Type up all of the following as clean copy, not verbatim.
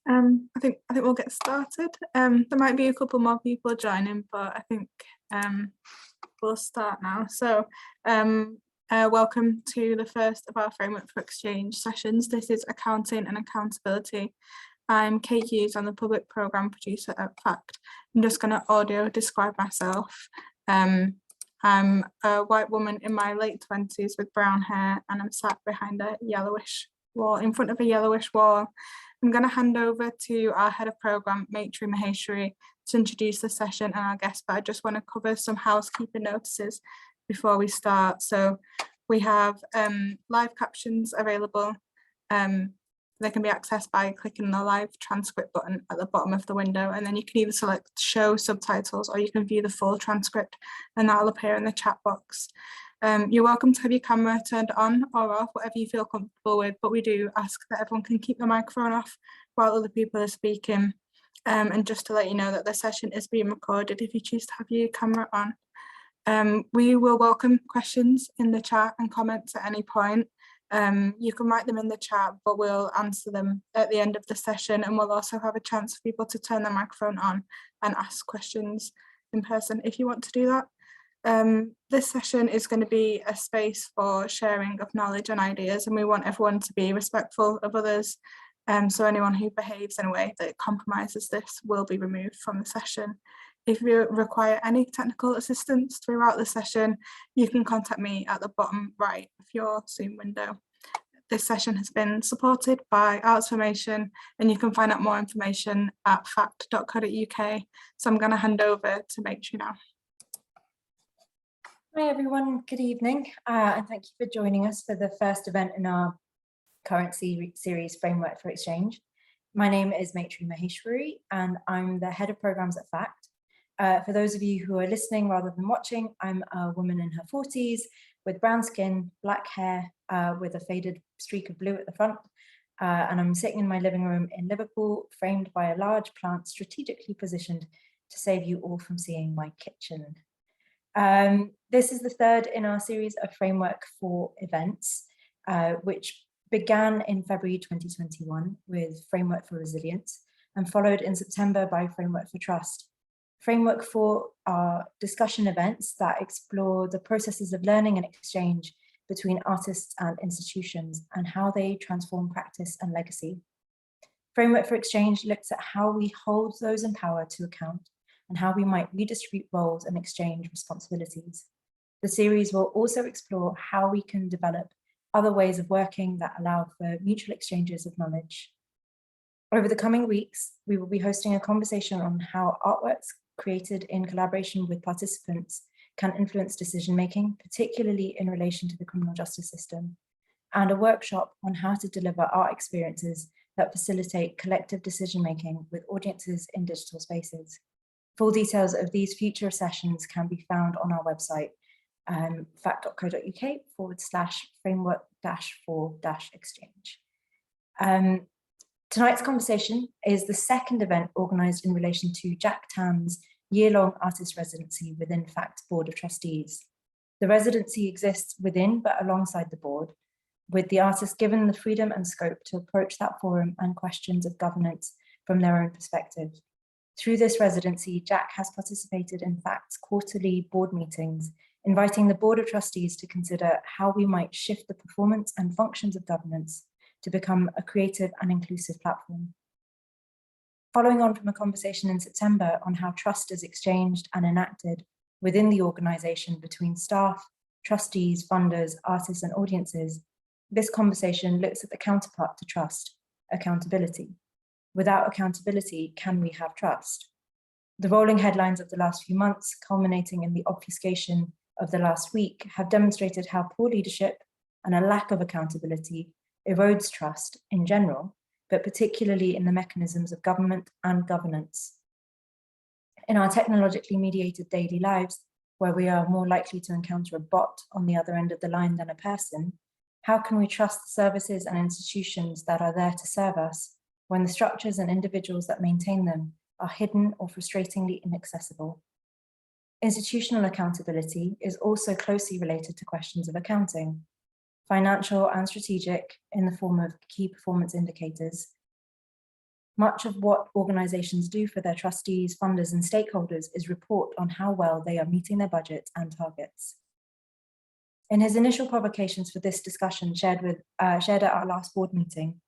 I think we'll get started. There might be a couple more people joining, but I think we'll start now. So welcome to the first of our Framework for Exchange sessions. This is Accounting and Accountability. I'm Kate Hughes, I'm the Public Programme Producer at FACT. I'm just going to audio describe myself. I'm a white woman in my late 20s with brown hair, and I'm sat behind a yellowish wall, in front of a yellowish wall. I'm going to hand over to our Head of Programme, Maitreyi Maheshwari, to introduce the session and our guests, but I just want to cover some housekeeping notices before we start. So we have live captions available. They can be accessed by clicking the live transcript button at the bottom of the window, and then you can either select show subtitles or you can view the full transcript, and that'll appear in the chat box. You're welcome to have your camera turned on or off, whatever you feel comfortable with, but we do ask that everyone can keep the microphone off while other people are speaking. And just to let you know that the session is being recorded if you choose to have your camera on. We will welcome questions in the chat and comments at any point. You can write them in the chat, but we'll answer them at the end of the session, and we'll also have a chance for people to turn their microphone on and ask questions in person if you want to do that. This session is going to be a space for sharing of knowledge and ideas, and we want everyone to be respectful of others. So anyone who behaves in a way that compromises this will be removed from the session. If you require any technical assistance throughout the session, you can contact me at the bottom right of your Zoom window. This session has been supported by Artsformation, and you can find out more information at fact.co.uk. So I'm going to hand over to Maitreyi now. Hi everyone, good evening, and thank you for joining us for the first event in our current series Framework for Exchange. My name is Maitreyi Maheshwari, and I'm the Head of Programs at FACT. For those of you who are listening rather than watching, I'm a woman in her 40s with brown skin, black hair, with a faded streak of blue at the front, and I'm sitting in my living room in Liverpool, framed by a large plant strategically positioned to save you all from seeing my kitchen. This is the third in our series of Framework for Events, which began in February 2021 with Framework for Resilience and followed in September by Framework for Trust. Framework for are discussion events that explore the processes of learning and exchange between artists and institutions and how they transform practice and legacy. Framework for Exchange looks at how we hold those in power to account and how we might redistribute roles and exchange responsibilities. The series will also explore how we can develop other ways of working that allow for mutual exchanges of knowledge. Over the coming weeks, we will be hosting a conversation on how artworks created in collaboration with participants can influence decision-making, particularly in relation to the criminal justice system, and a workshop on how to deliver art experiences that facilitate collective decision-making with audiences in digital spaces. Full details of these future sessions can be found on our website, fact.co.uk/framework-for-exchange. Tonight's conversation is the second event organised in relation to Jack Tan's year-long artist residency within FACT's Board of Trustees. The residency exists within but alongside the board, with the artists given the freedom and scope to approach that forum and questions of governance from their own perspective. Through this residency, Jack has participated in FACT's quarterly board meetings, inviting the Board of Trustees to consider how we might shift the performance and functions of governance to become a creative and inclusive platform. Following on from a conversation in September on how trust is exchanged and enacted within the organisation between staff, trustees, funders, artists and audiences, this conversation looks at the counterpart to trust, accountability. Without accountability, can we have trust? The rolling headlines of the last few months, culminating in the obfuscation of the last week, have demonstrated how poor leadership and a lack of accountability erodes trust in general, but particularly in the mechanisms of government and governance. In our technologically mediated daily lives, where we are more likely to encounter a bot on the other end of the line than a person, how can we trust the services and institutions that are there to serve us when the structures and individuals that maintain them are hidden or frustratingly inaccessible? Institutional accountability is also closely related to questions of accounting, financial and strategic in the form of key performance indicators, Much of what organisations do for their trustees, funders and stakeholders is report on how well they are meeting their budgets and targets. In his initial provocations for this discussion shared at our last board meeting,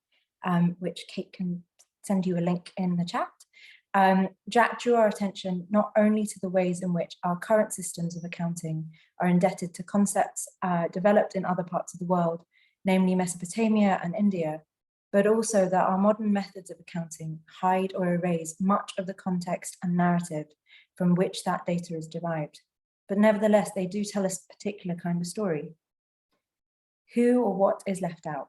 which Kate can send you a link in the chat, Jack drew our attention not only to the ways in which our current systems of accounting are indebted to concepts developed in other parts of the world, namely Mesopotamia and India, but also that our modern methods of accounting hide or erase much of the context and narrative from which that data is derived. But nevertheless, they do tell us a particular kind of story. Who or what is left out?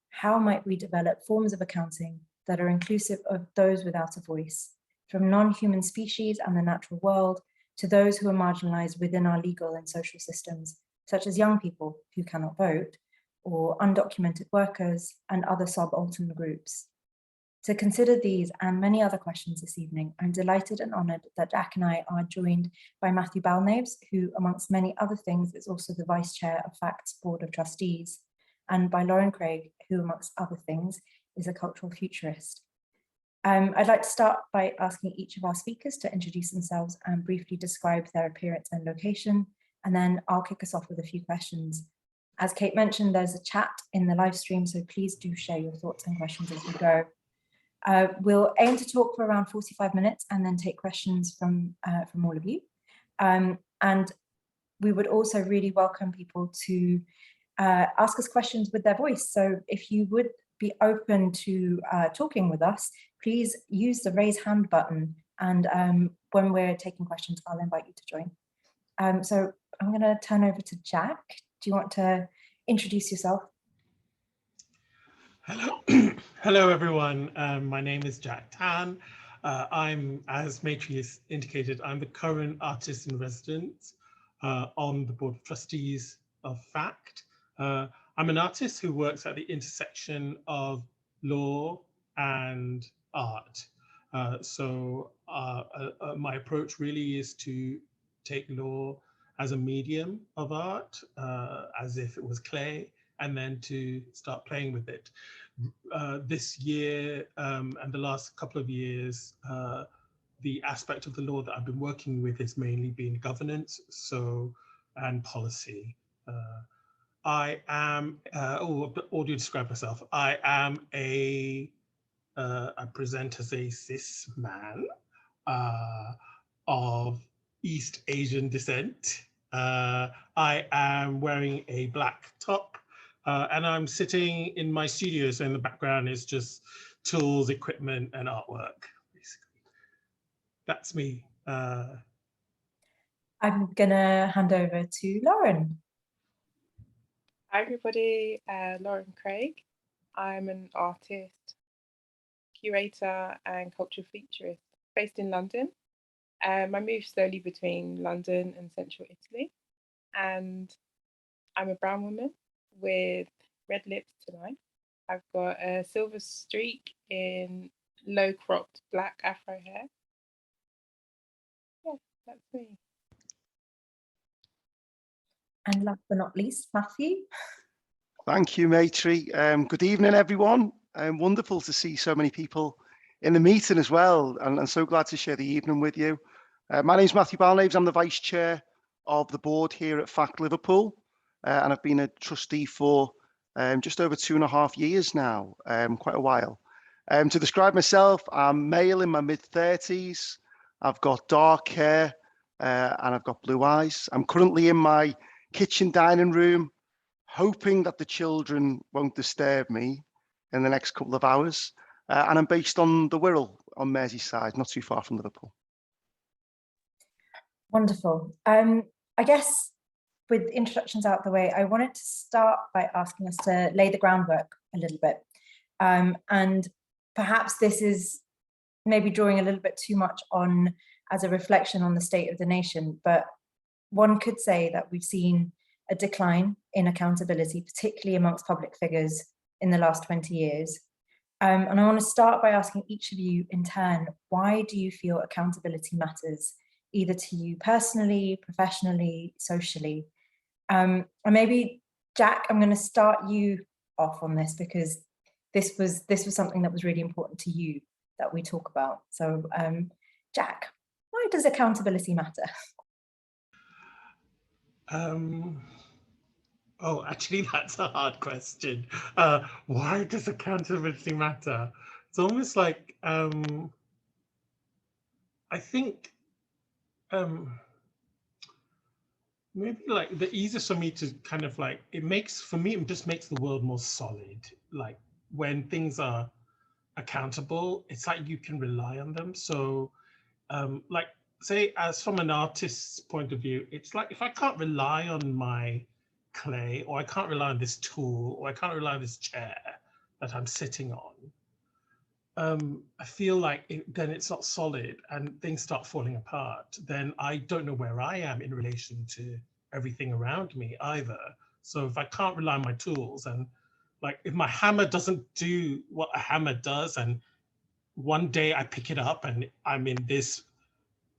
How might we develop forms of accounting that are inclusive of those without a voice, from non-human species and the natural world to those who are marginalized within our legal and social systems, such as young people who cannot vote, or undocumented workers and other subaltern groups? To consider these and many other questions this evening, I'm delighted and honoured that Jack and I are joined by Maitreyi Balnaves, who amongst many other things is also the Vice Chair of FACT's Board of Trustees, and by Lauren Craig, who amongst other things is a cultural futurist. I'd like to start by asking each of our speakers to introduce themselves and briefly describe their appearance and location, and then I'll kick us off with a few questions. As Kate mentioned, there's a chat in the live stream, so please do share your thoughts and questions as we go. We'll aim to talk for around 45 minutes and then take questions from all of you. And we would also really welcome people to ask us questions with their voice. So if you would be open to talking with us, please use the raise hand button. And when we're taking questions, I'll invite you to join. So I'm going to turn over to Jack. Do you want to introduce yourself? Hello, hello everyone. My name is Jack Tan. I'm, as Maitreyi has indicated, I'm the current artist in residence on the Board of Trustees of FACT. I'm an artist who works at the intersection of law and art. So my approach really is to take law as a medium of art, as if it was clay, and then to start playing with it. This year and the last couple of years, the aspect of the law that I've been working with has mainly been governance, and policy. I am, audio describe myself. I am I present as a cis man of East Asian descent. I am wearing a black top and I'm sitting in my studio. So in the background is just tools, equipment and artwork, basically. That's me. I'm gonna hand over to Lauren. Hi everybody, Lauren Craig. I'm an artist, curator and cultural futurist based in London. I move slowly between London and central Italy, and I'm a brown woman with red lips tonight. I've got a silver streak in low cropped black afro hair. Yeah, that's me. And last but not least, Matthew. Thank you, Maitreyi. Good evening, everyone. Wonderful to see so many people in the meeting as well, and I'm so glad to share the evening with you. My name is Maitreyi Balnaves. I'm the Vice Chair of the board here at FACT Liverpool, and I've been a trustee for just over 2.5 years now, quite a while. To describe myself, I'm male in my mid-30s. I've got dark hair and I've got blue eyes. I'm currently in my kitchen dining room, hoping that the children won't disturb me in the next couple of hours. And I'm based on the Wirral on Merseyside, not too far from Liverpool. Wonderful. I guess with introductions out the way, I wanted to start by asking us to lay the groundwork a little bit. And perhaps this is maybe drawing a little bit too much on as a reflection on the state of the nation, but one could say that we've seen a decline in accountability, particularly amongst public figures in the last 20 years. And I want to start by asking each of you in turn, why do you feel accountability matters, either to you personally, professionally, socially? And maybe, Jack, I'm going to start you off on this because this was something that was really important to you that we talk about. So Jack, why does accountability matter? Oh, actually, that's a hard question. Why does accountability matter? It's almost like, I think maybe like the easiest for me to kind of like, for me, it just makes the world more solid. Like when things are accountable, it's like you can rely on them. So like say, as from an artist's point of view, it's like if I can't rely on my clay, or I can't rely on this tool, or I can't rely on this chair that I'm sitting on, I feel like then it's not solid and things start falling apart. Then I don't know where I am in relation to everything around me either. So if I can't rely on my tools, and like if my hammer doesn't do what a hammer does, and one day I pick it up and I'm in this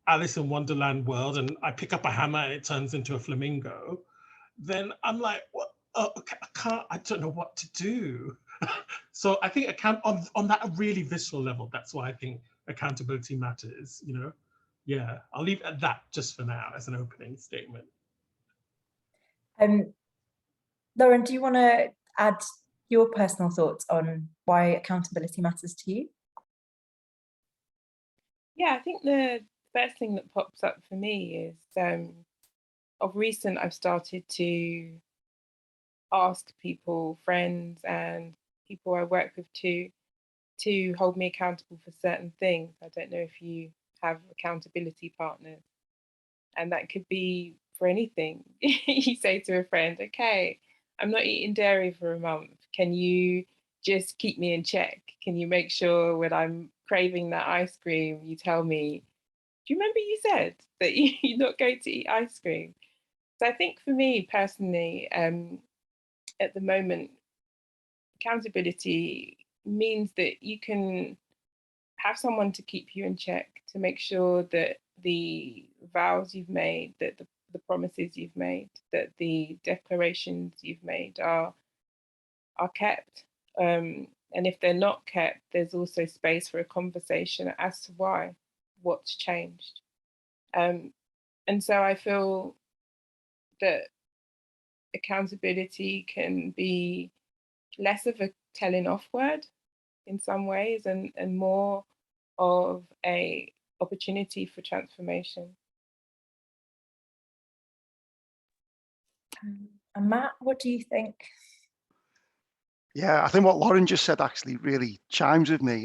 Alice in Wonderland world and I pick up a hammer and it turns into a flamingo, then I'm like, what? Oh, okay, I don't know what to do. So I think on that really visceral level, that's why I think accountability matters, you know? Yeah, I'll leave it at that just for now as an opening statement. Lauren, do you want to add your personal thoughts on why accountability matters to you? Yeah, I think the first thing that pops up for me is of recent, I've started to ask people, friends and people I work with to hold me accountable for certain things. I don't know if you have accountability partners, and that could be for anything. You say to a friend, okay, I'm not eating dairy for a month. Can you just keep me in check? Can you make sure when I'm craving that ice cream, you tell me, do you remember you said that you're not going to eat ice cream? So I think for me personally, at the moment, accountability means that you can have someone to keep you in check, to make sure that the vows you've made, that the promises you've made, that the declarations you've made are kept. And if they're not kept, there's also space for a conversation as to why, what's changed. And so I feel that accountability can be less of a telling off word in some ways, and more of a opportunity for transformation. And Matt, what do you think? Yeah, I think what Lauren just said actually really chimes with me.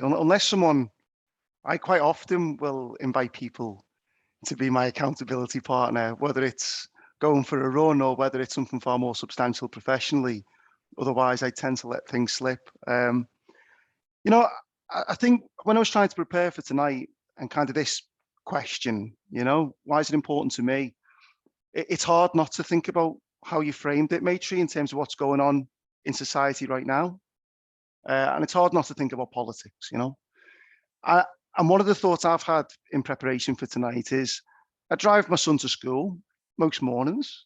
I quite often will invite people to be my accountability partner, whether it's going for a run or whether it's something far more substantial professionally. Otherwise, I tend to let things slip. You know, I think when I was trying to prepare for tonight and kind of this question, you know, why is it important to me? It's hard not to think about how you framed it, Maitreyi, in terms of what's going on in society right now. And it's hard not to think about politics, you know. And one of the thoughts I've had in preparation for tonight is I drive my son to school most mornings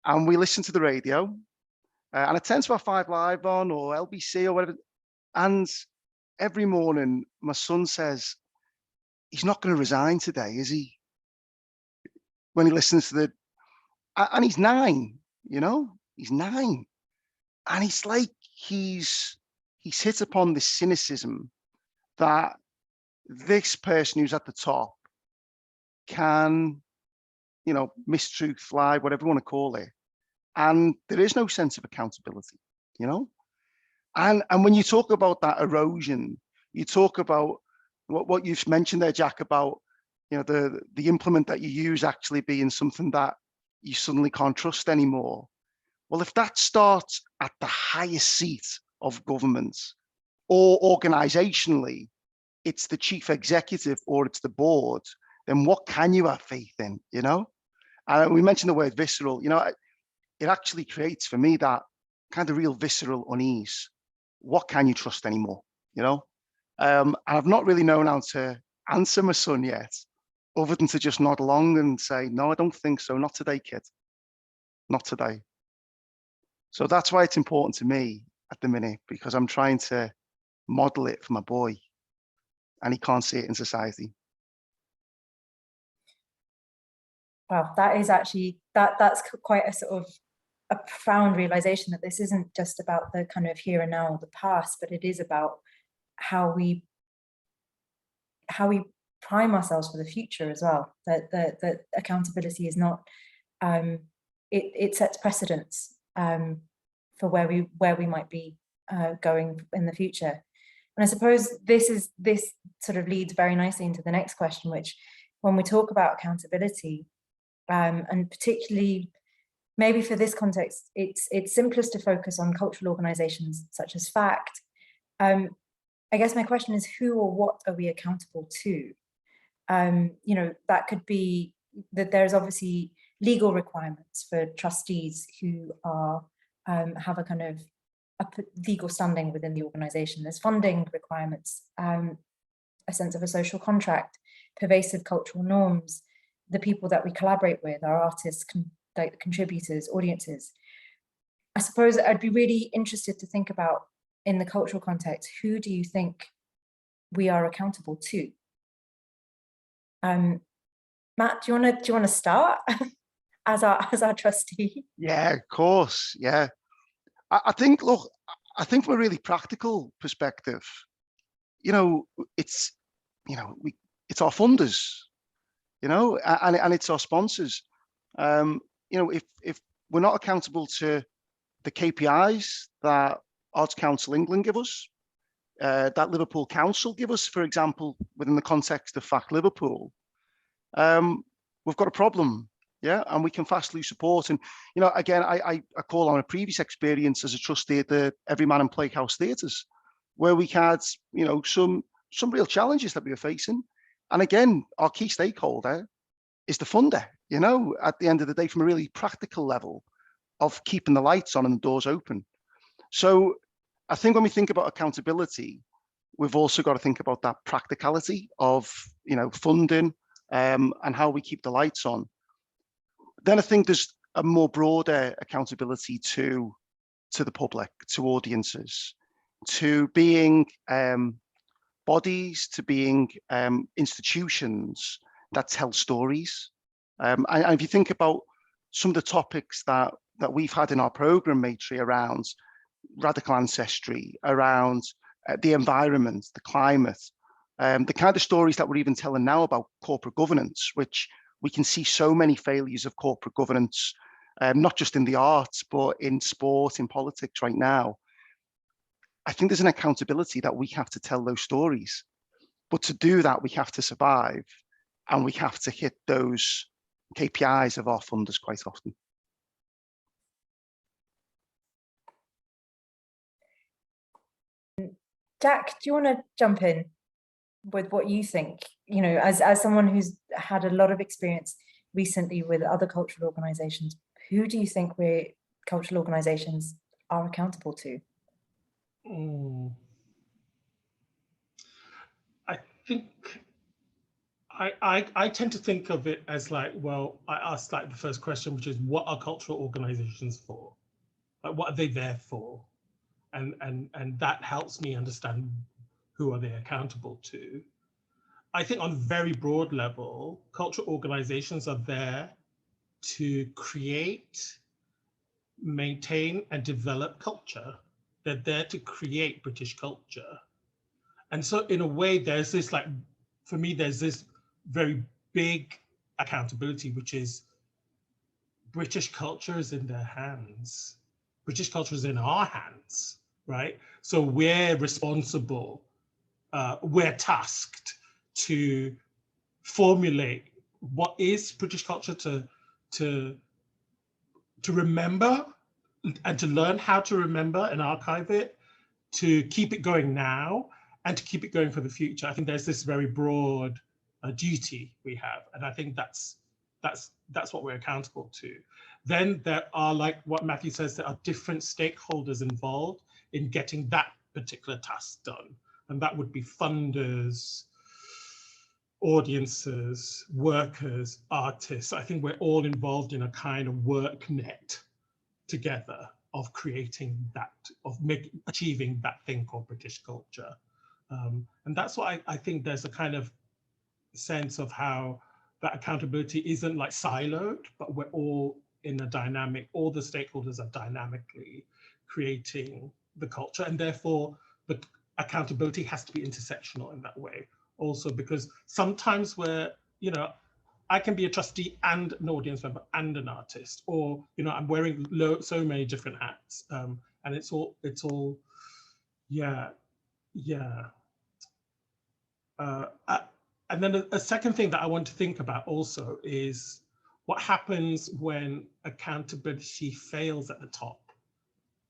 and we listen to the radio and it tends to have 5 Live on or LBC or whatever. And every morning my son says, he's not going to resign today, is he? When he listens to and he's 9, you know, he's 9. And it's like he's hit upon this cynicism that this person who's at the top can, you know, mistruth, lie, whatever you want to call it. And there is no sense of accountability, you know? And when you talk about that erosion, you talk about what you've mentioned there, Jack, about, you know, the implement that you use actually being something that you suddenly can't trust anymore. Well, if that starts at the highest seat of government or organizationally, it's the chief executive or it's the board, then what can you have faith in, you know? And we mentioned the word visceral, you know, it actually creates for me that kind of real visceral unease. What can you trust anymore, you know? And I've not really known how to answer my son yet, other than to just nod along and say, no, I don't think so. Not today, kid. Not today. So that's why it's important to me. at the minute because I'm trying to model it for my boy and he can't see it in society. Wow, that is actually, that's quite a sort of a profound realization that this isn't just about the kind of here and now or the past, but it is about how we prime ourselves for the future as well. That accountability is not, it sets precedents for where we might be going in the future. And I suppose this sort of leads very nicely into the next question, which when we talk about accountability, and particularly maybe for this context, it's simplest to focus on cultural organizations such as FACT. I guess my question is, who or what are we accountable to? You know, that could be that there's obviously legal requirements for trustees who are have a kind of a legal standing within the organization. There's funding requirements, a sense of a social contract, pervasive cultural norms, the people that we collaborate with, our artists, like contributors, audiences. I suppose I'd be really interested to think about, in the cultural context, who do you think we are accountable to? Matt, do you want to start as our trustee? Yeah, of course. Yeah, I think, look, I think from a really practical perspective, you know, it's our funders, you know, and it's our sponsors. You know, if we're not accountable to the KPIs that Arts Council England give us, that Liverpool Council give us, for example, within the context of FACT Liverpool, we've got a problem, yeah, and we can fast lose support. And, you know, again, I call on a previous experience as a trustee at the Everyman and Playhouse Theatres, where we had, you know, some real challenges that we were facing. And again, our key stakeholder is the funder, you know, at the end of the day, from a really practical level of keeping the lights on and the doors open. So I think when we think about accountability, we've also got to think about that practicality of, you know, funding and how we keep the lights on. Then I think there's a more broader accountability to the public, to audiences, to being bodies, to being institutions that tell stories. And if you think about some of the topics that we've had in our program, Maitreyi, around radical ancestry, around the environment, the climate, the kind of stories that we're even telling now about corporate governance, which we can see so many failures of corporate governance, not just in the arts, but in sport, in politics right now. I think there's an accountability that we have to tell those stories. But to do that, we have to survive and we have to hit those KPIs of our funders quite often. Jack, do you want to jump in with what you think? You know, as someone who's had a lot of experience recently with other cultural organizations, who do you think cultural organizations are accountable to? I think I tend to think of it as like, well, I asked like the first question, which is, what are cultural organizations for? Like, what are they there for? And that helps me understand who are they accountable to. I think on a very broad level, cultural organizations are there to create, maintain, and develop culture. They're there to create British culture. And so in a way, there's this, like, for me, there's this very big accountability, which is British culture is in their hands. British culture is in our hands, right? So we're responsible, we're tasked to formulate what is British culture, to remember and to learn how to remember and archive it, to keep it going now and to keep it going for the future. I think there's this very broad duty we have, and I think that's what we're accountable to. Then there are, like what Matthew says, there are different stakeholders involved in getting that particular task done, and that would be funders, audiences, workers, artists. I think we're all involved in a kind of work net together. creating that, achieving that thing called British culture. And that's why I think there's a kind of sense of how that accountability isn't like siloed, but we're all in a dynamic, all the stakeholders are dynamically creating the culture, and therefore the accountability has to be intersectional in that way also, because sometimes I can be a trustee and an audience member and an artist, or I'm wearing so many different hats, and it's all yeah. And then a second thing that I want to think about also is what happens when accountability fails at the top,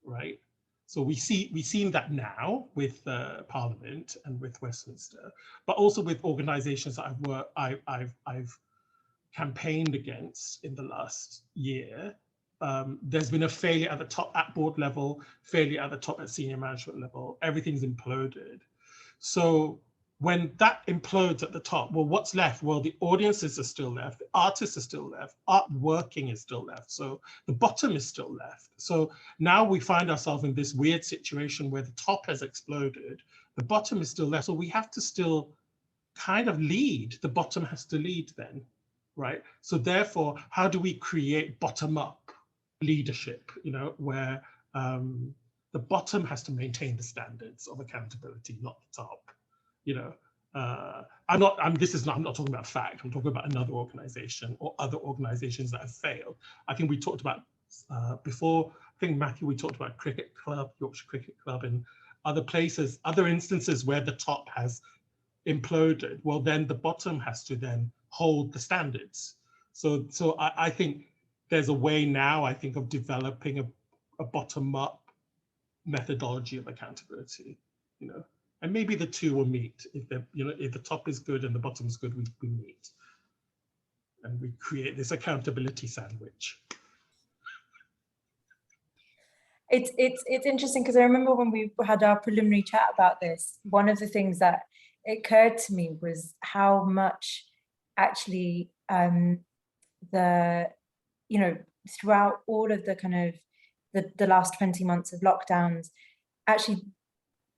right? So we've seen that now with Parliament and with Westminster, but also with organisations that I've campaigned against in the last year. There's been a failure at the top, at board level, failure at the top at senior management level. Everything's imploded. So when that implodes at the top, well, what's left? Well, the audiences are still left, the artists are still left, art working is still left. So the bottom is still left. So now we find ourselves in this weird situation where the top has exploded, the bottom is still left. So we have to still kind of lead, the bottom has to lead then, right? So therefore, how do we create bottom-up leadership, where the bottom has to maintain the standards of accountability, not the top. I'm not talking about FACT, I'm talking about another organization or other organizations that have failed. I think we talked about before, I think Matthew, we talked about Cricket Club, Yorkshire Cricket Club, and other places, other instances where the top has imploded. Well, then the bottom has to then hold the standards. So I think there's a way now, I think, of developing a bottom-up methodology of accountability, and maybe the two will meet. If the top is good and the bottom is good, we meet, and we create this accountability sandwich. It's interesting because I remember when we had our preliminary chat about this, one of the things that occurred to me was how much actually throughout all of the kind of the last 20 months of lockdowns, actually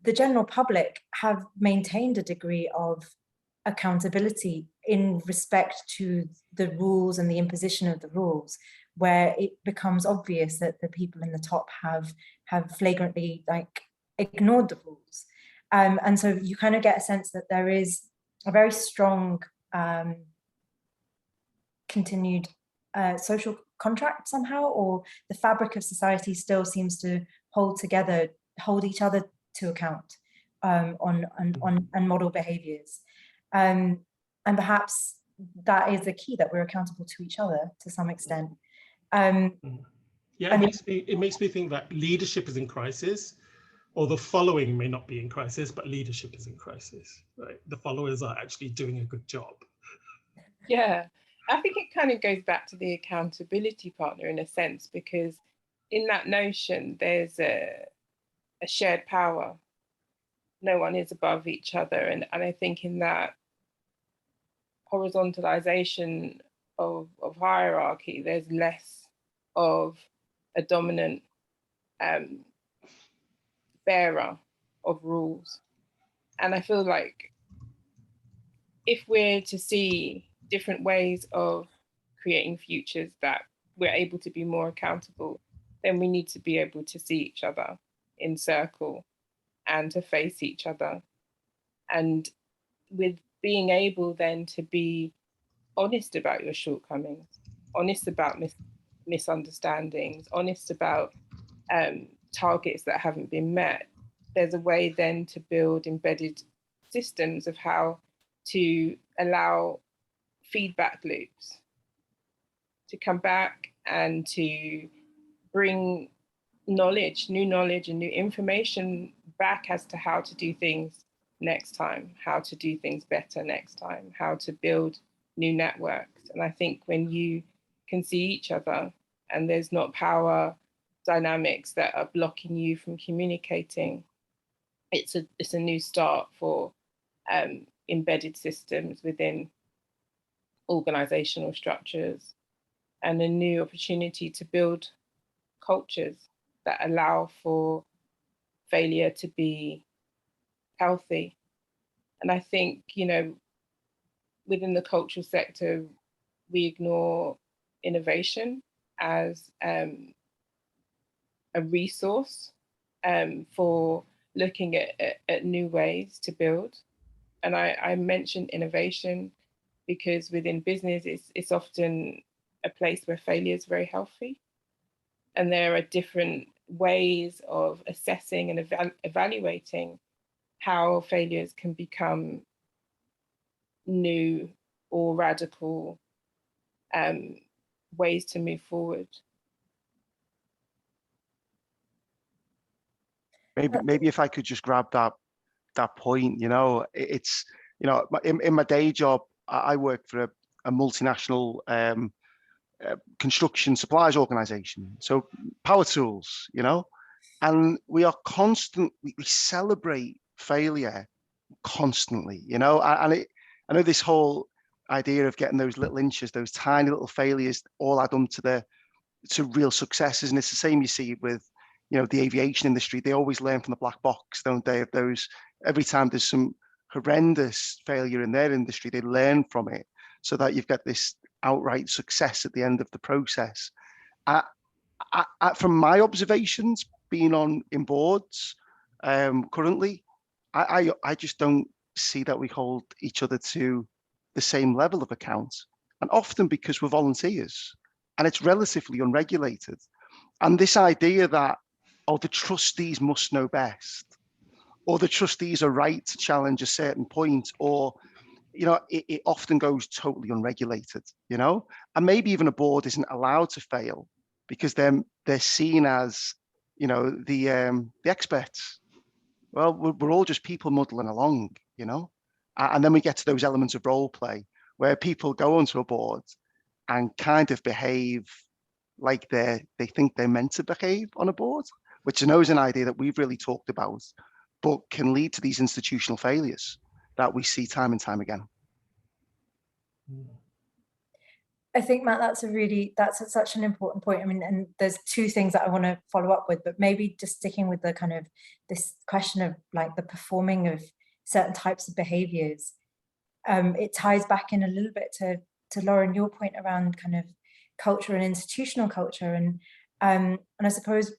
the general public have maintained a degree of accountability in respect to the rules and the imposition of the rules, where it becomes obvious that the people in the top have flagrantly ignored the rules. And so you kind of get a sense that there is a very strong continued social contract somehow, or the fabric of society still seems to hold each other to account on model behaviors. And perhaps that is the key, that we're accountable to each other to some extent. Yeah, it makes me think that leadership is in crisis, or the following may not be in crisis, but leadership is in crisis, right? The followers are actually doing a good job. Yeah, I think it kind of goes back to the accountability partner in a sense, because in that notion, there's a shared power. No one is above each other. And I think in that horizontalization of hierarchy, there's less of a dominant bearer of rules. And I feel like if we're to see different ways of creating futures that we're able to be more accountable, then we need to be able to see each other in circle and to face each other. And with being able then to be honest about your shortcomings, honest about misunderstandings, honest about targets that haven't been met, there's a way then to build embedded systems of how to allow feedback loops to come back and to bring knowledge, new knowledge and new information back as to how to do things next time, how to do things better next time, how to build new networks. And I think when you can see each other and there's not power dynamics that are blocking you from communicating, it's a new start for embedded systems within organizational structures, and a new opportunity to build cultures that allow for failure to be healthy. And I think, within the cultural sector, we ignore innovation as a resource for looking at new ways to build. And I mentioned innovation because within business, it's often a place where failure is very healthy. And there are different ways of assessing and evaluating how failures can become new or radical ways to move forward. Maybe if I could just grab that point, it's, in my day job, I work for a multinational construction supplies organization. So power tools, and we are we celebrate failure constantly, and I know this whole idea of getting those little inches, those tiny little failures all add up to real successes. And it's the same you see with, the aviation industry. They always learn from the black box, don't they? Of those, every time there's some horrendous failure in their industry, they learn from it so that you've got this outright success at the end of the process. From my observations, being in boards currently, I just don't see that we hold each other to the same level of account, and often because we're volunteers and it's relatively unregulated. And this idea that, the trustees must know best, or the trustees are right to challenge a certain point, or, it often goes totally unregulated, and maybe even a board isn't allowed to fail because they're seen as, the experts. Well, we're all just people muddling along, and then we get to those elements of role play where people go onto a board and kind of behave like they think they're meant to behave on a board, which I know is an idea that we've really talked about, but can lead to these institutional failures that we see time and time again. I think, Matt, that's such an important point. I mean, and there's two things that I want to follow up with, but maybe just sticking with the kind of this question of like the performing of certain types of behaviors. It ties back in a little bit to Lauren, your point around kind of culture and institutional culture, and I suppose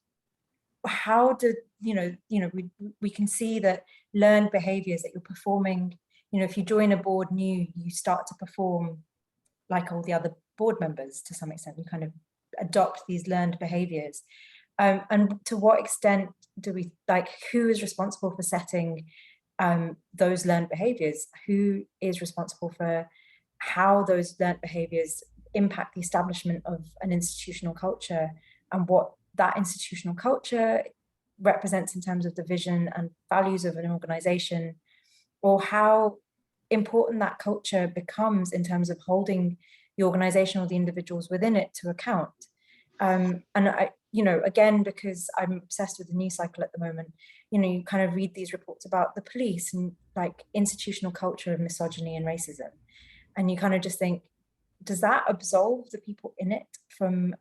how did we can see that learned behaviors that you're performing, if you join a board new, you start to perform like all the other board members to some extent. You kind of adopt these learned behaviors, and to what extent do we, like, who is responsible for setting those learned behaviors? Who is responsible for how those learned behaviors impact the establishment of an institutional culture, and what that institutional culture represents in terms of the vision and values of an organization, or how important that culture becomes in terms of holding the organization or the individuals within it to account. And I, again, because I'm obsessed with the news cycle at the moment, you kind of read these reports about the police and like institutional culture of misogyny and racism, and you kind of just think, does that absolve the people in it from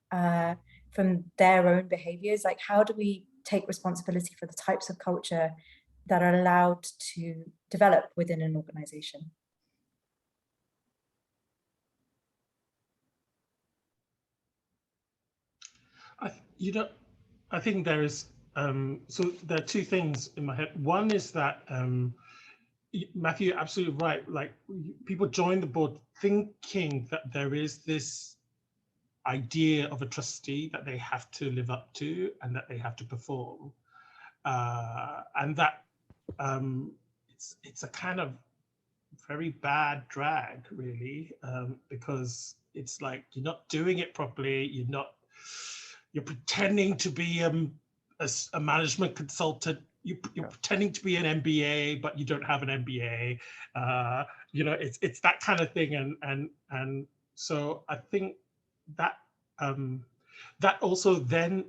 their own behaviors? Like, how do we take responsibility for the types of culture that are allowed to develop within an organization? I think there is, so there are two things in my head. One is that, Matthew, you're absolutely right. Like, people join the board thinking that there is this idea of a trustee that they have to live up to and that they have to perform. And that it's a kind of very bad drag, really, because it's like you're not doing it properly. You're pretending to be a management consultant. You're pretending to be an MBA, but you don't have an MBA. It's that kind of thing, and so I think that that also then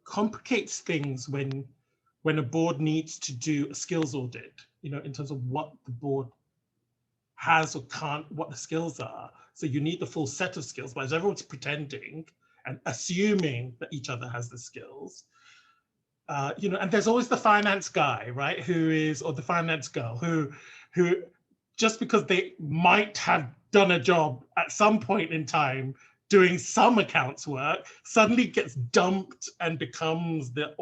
complicates things when a board needs to do a skills audit, in terms of what the board has or can't, what the skills are. So you need the full set of skills, but as everyone's pretending, and assuming that each other has the skills. You know, and there's always the finance guy, right, or the finance girl who just because they might have done a job at some point in time doing some accounts work, suddenly gets dumped and becomes the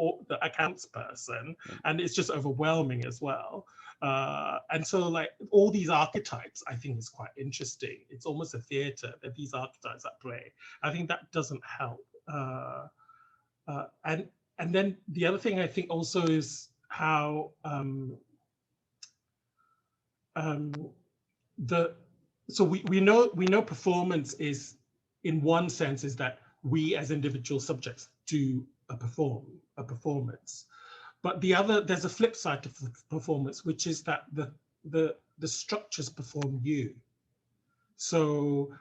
accounts person, and it's just overwhelming as well. And so like all these archetypes, I think is quite interesting. It's almost a theater that these archetypes at play. I think that doesn't help. And then the other thing I think also is how so we know performance is, in one sense, is that we as individual subjects do a performance. But there's a flip side to performance, which is that the structures perform you. So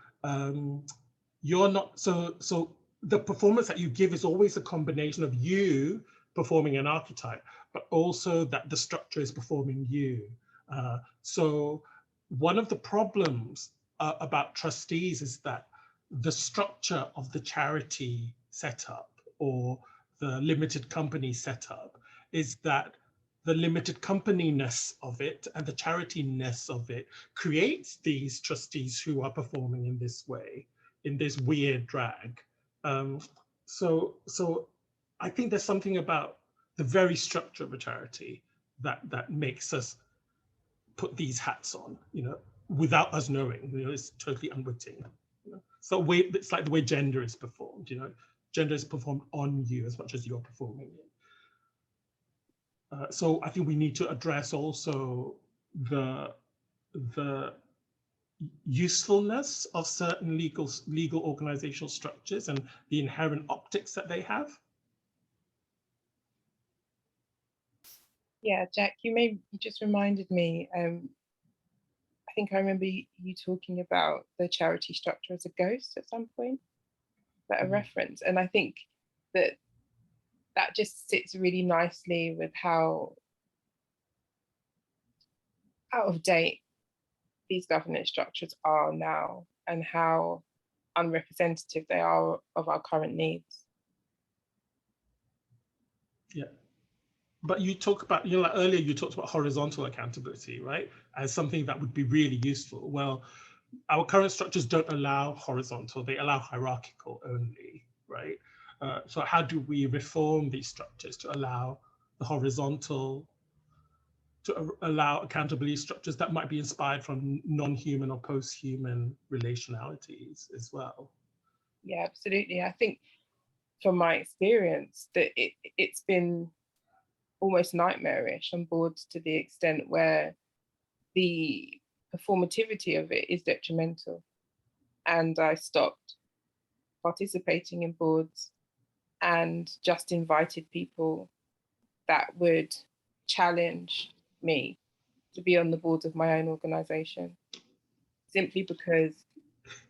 you're not, so the performance that you give is always a combination of you performing an archetype, but also that the structure is performing you. So one of the problems about trustees is that the structure of the charity setup or the limited company setup is that the limited company-ness of it and the charity-ness of it creates these trustees who are performing in this way, in this weird drag. So I think there's something about the very structure of a charity that makes us put these hats on, you know, without us knowing. You know, it's totally unwitting. You know? So it's like the way gender is performed. You know, gender is performed on you as much as you're performing it. So I think we need to address also the usefulness of certain legal organizational structures and the inherent optics that they have. Yeah, Jack, you just reminded me. I think I remember you talking about the charity structure as a ghost at some point, that a reference, and I think that just sits really nicely with how out of date these governance structures are now and how unrepresentative they are of our current needs. Yeah. But you talk about, you know, like earlier you talked about horizontal accountability, right? As something that would be really useful. Well, our current structures don't allow horizontal, they allow hierarchical only, right? So how do we reform these structures to allow the horizontal, to allow accountability structures that might be inspired from non-human or post-human relationalities as well? Yeah, absolutely. I think from my experience that it's been almost nightmarish on boards to the extent where the performativity of it is detrimental. And I stopped participating in boards and just invited people that would challenge me to be on the board of my own organization, simply because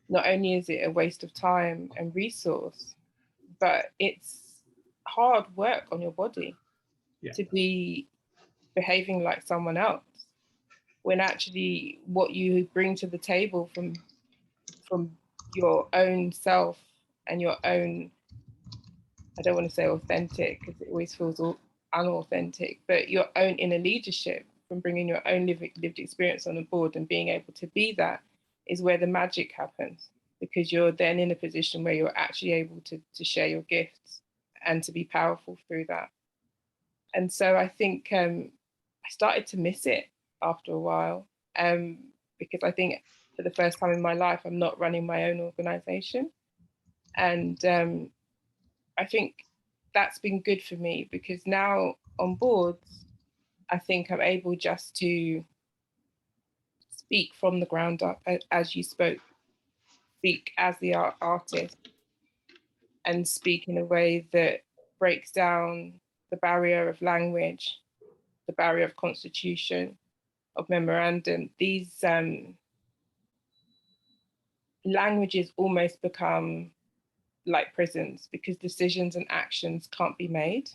not only is it a waste of time and resource, but it's hard work on your body to be behaving like someone else, when actually what you bring to the table from your own self and your own, I don't want to say authentic because it always feels unauthentic, but your own inner leadership from bringing your own lived experience on the board and being able to be that is where the magic happens, because you're then in a position where you're actually able to share your gifts and to be powerful through that. And so I think I started to miss it after a while, because I think for the first time in my life, I'm not running my own organization. And I think that's been good for me, because now on boards, I think I'm able just to speak from the ground up, as you spoke, speak as the artist, and speak in a way that breaks down the barrier of language, the barrier of constitution, of memorandum. These languages almost become like prisons, because decisions and actions can't be made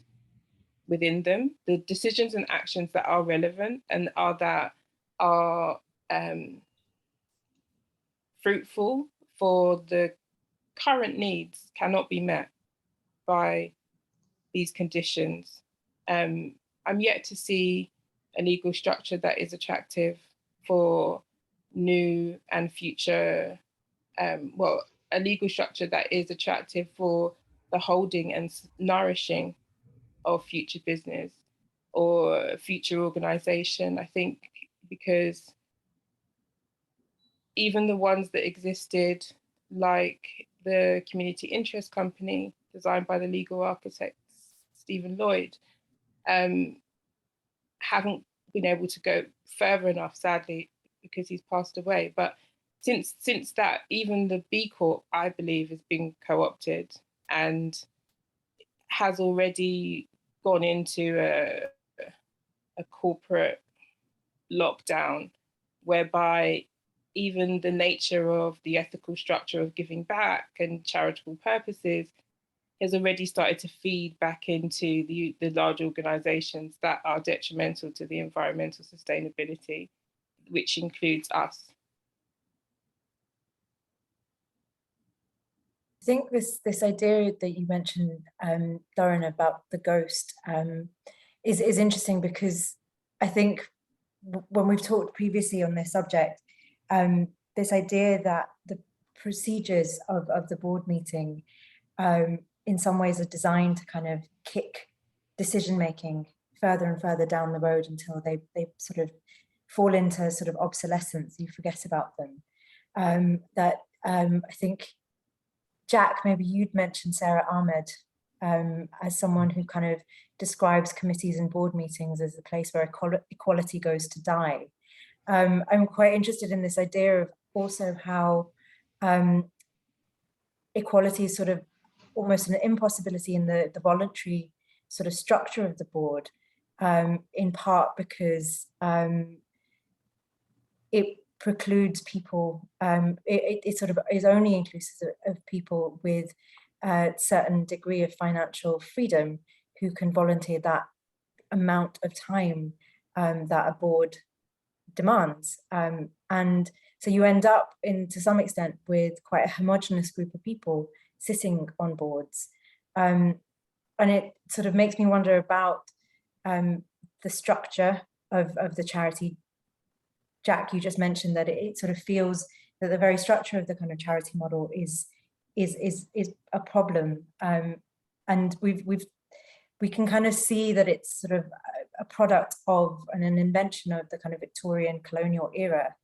within them. The decisions and actions that are relevant and that are fruitful for the current needs cannot be met by these conditions. I'm yet to see a legal structure that is attractive for new and future, well, a legal structure that is attractive for the holding and nourishing of future business or future organization. I think because even the ones that existed, like the Community Interest Company, designed by the legal architect Stephen Lloyd, haven't been able to go further enough, sadly, because he's passed away. But since that, even the B Corp, I believe, has been co-opted and has already gone into a corporate lockdown, whereby even the nature of the ethical structure of giving back and charitable purposes has already started to feed back into the large organizations that are detrimental to the environmental sustainability, which includes us. I think this idea that you mentioned, Lauren, about the ghost is interesting, because I think when we've talked previously on this subject, this idea that the procedures of the board meeting in some ways are designed to kind of kick decision making further and further down the road until they sort of fall into sort of obsolescence. You forget about them. I think, Jack, maybe you'd mentioned Sarah Ahmed as someone who kind of describes committees and board meetings as a place where equality goes to die. I'm quite interested in this idea of also how equality is sort of almost an impossibility in the voluntary sort of structure of the board, in part because it precludes people, it sort of is only inclusive of people with a certain degree of financial freedom who can volunteer that amount of time that a board demands. And so you end up to some extent with quite a homogenous group of people sitting on boards. And it sort of makes me wonder about the structure of the charity. Jack, you just mentioned that it sort of feels that the very structure of the kind of charity model is a problem. And we can kind of see that it's sort of a product of and an invention of the kind of Victorian colonial era.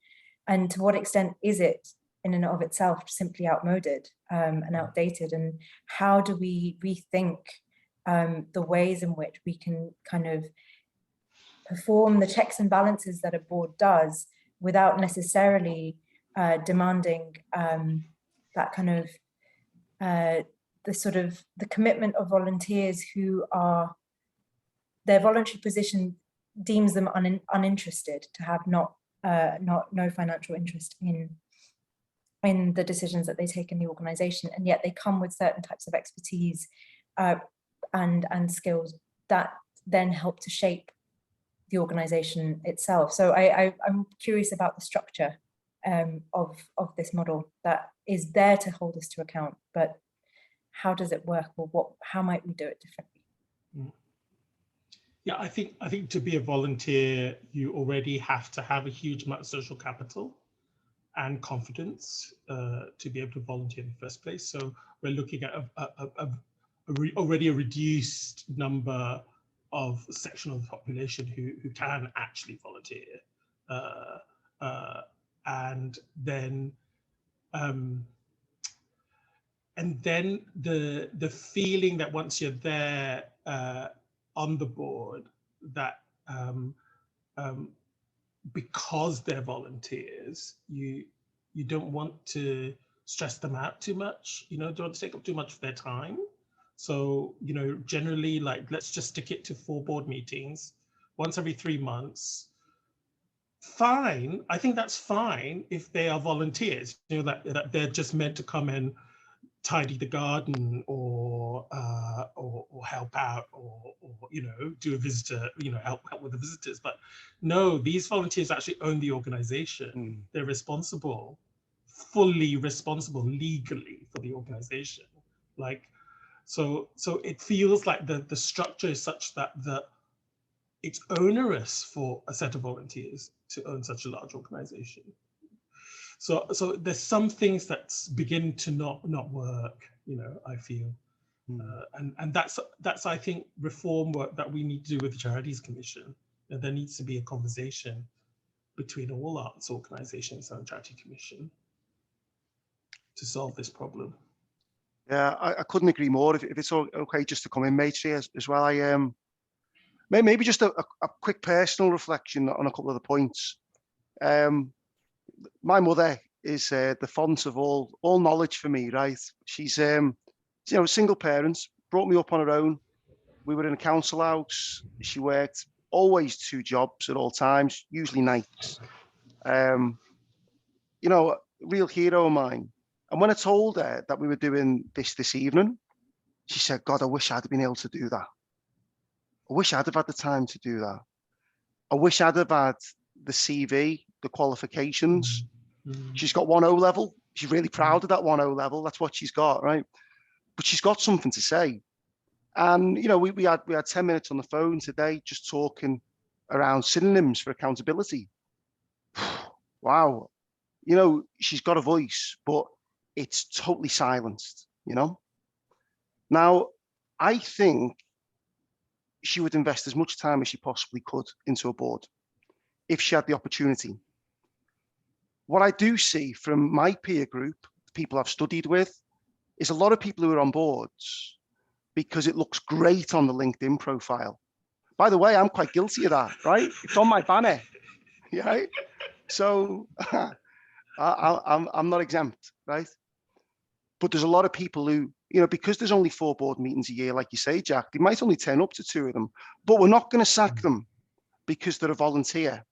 And to what extent is it in and of itself simply outmoded and outdated? And how do we rethink the ways in which we can kind of perform the checks and balances that a board does without necessarily demanding that kind of the commitment of volunteers who are, their voluntary position deems them uninterested, to have no financial interest in the decisions that they take in the organization, and yet they come with certain types of expertise and skills that then help to shape the organization itself. So I'm curious about the structure of this model that is there to hold us to account, but how does it work, or how might we do it differently? Yeah, I think to be a volunteer, you already have to have a huge amount of social capital and confidence to be able to volunteer in the first place. So we're looking at already a reduced number of section of the population who can actually volunteer, and then the feeling that once you're there on the board, that because they're volunteers, you don't want to stress them out too much, don't want to take up too much of their time. So, generally, like, let's just stick it to 4 board meetings once every 3 months. Fine, I think that's fine if they are volunteers, that they're just meant to come and tidy the garden or help out or do a visitor, help with the visitors. But no, these volunteers actually own the organization. They're responsible fully responsible legally for the organization. Like, so it feels like the structure is such that it's onerous for a set of volunteers to own such a large organization. So there's some things that begin to not work, you know, I feel. And that's I think reform work that we need to do with the Charities Commission. And there needs to be a conversation between all arts organizations and the Charity Commission to solve this problem. Yeah, I couldn't agree more. If it's okay just to come in, Maitreyi, as well, I maybe just a quick personal reflection on a couple of the points. My mother is the font of all knowledge for me, right? She's you know, single parents, brought me up on her own. We were in a council house. She worked always 2 jobs at all times, usually nights. You know, real hero of mine. And when I told her that we were doing this evening, she said, God, I wish I'd been able to do that. I wish I'd have had the time to do that. I wish I'd have had the CV, the qualifications. She's got 1 O level. She's really proud of that 1 O level. That's what she's got, right? But she's got something to say. And, you know, we had 10 minutes on the phone today just talking around synonyms for accountability. Wow. You know, she's got a voice, but it's totally silenced, you know? Now, I think she would invest as much time as she possibly could into a board if she had the opportunity. What I do see from my peer group, people I've studied with, is a lot of people who are on boards because it looks great on the LinkedIn profile. By the way, I'm quite guilty of that, right? It's on my banner, right? So I'm not exempt, right? But there's a lot of people who, you know, because there's only 4 board meetings a year, like you say, Jack, they might only turn up to 2 of them, but we're not going to sack them because they're a volunteer.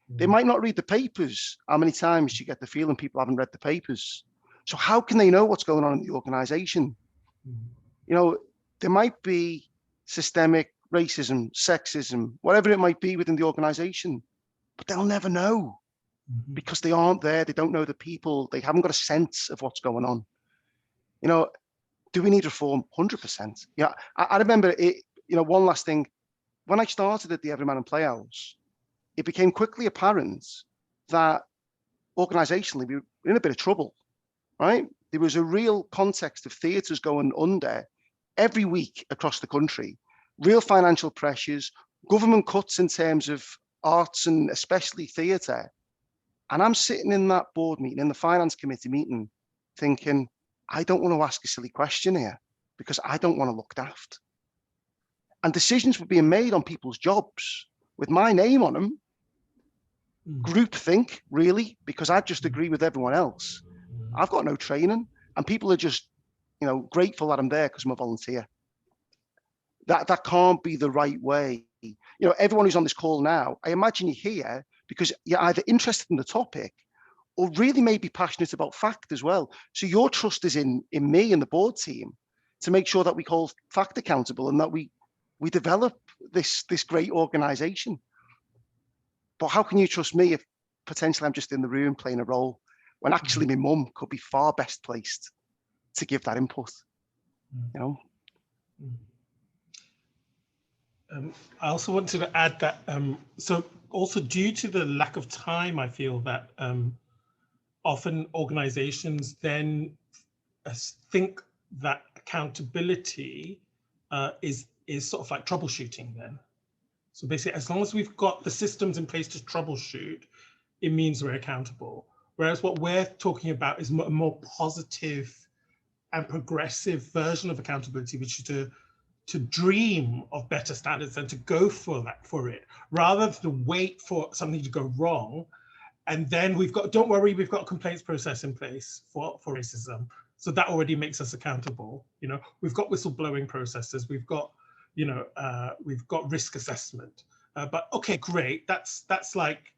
They might not read the papers. How many times do you get the feeling people haven't read the papers? So how can they know what's going on in the organization? You know, there might be systemic racism, sexism, whatever it might be within the organization, but they'll never know because they aren't there. They don't know the people. They haven't got a sense of what's going on. You know, do we need reform? 100%. Yeah, I remember it. You know, one last thing. When I started at the Everyman and Playhouse, it became quickly apparent that organizationally we were in a bit of trouble, right? There was a real context of theatres going under every week across the country, real financial pressures, government cuts in terms of arts and especially theatre. And I'm sitting in that board meeting, in the finance committee meeting, thinking, I don't want to ask a silly question here because I don't want to look daft. And decisions were being made on people's jobs with my name on them. Groupthink, really, because I just agree with everyone else. I've got no training, and people are just, you know, grateful that I'm there because I'm a volunteer. That can't be the right way. You know, everyone who's on this call now, I imagine you're here because you're either interested in the topic or really maybe passionate about fact as well. So your trust is in me and the board team to make sure that we hold fact accountable and that we develop this great organization. But how can you trust me if potentially I'm just in the room playing a role when actually my mum could be far best placed to give that input, you know? I also wanted to add that, so also due to the lack of time, I feel that often organizations then think that accountability is sort of like troubleshooting then. So basically, as long as we've got the systems in place to troubleshoot, it means we're accountable. Whereas what we're talking about is a more positive and progressive version of accountability, which is to dream of better standards and to go for it, rather than to wait for something to go wrong. And then don't worry, we've got a complaints process in place for racism. So that already makes us accountable. You know, we've got whistleblowing processes, we've got, you know, we've got risk assessment. But okay, great. That's like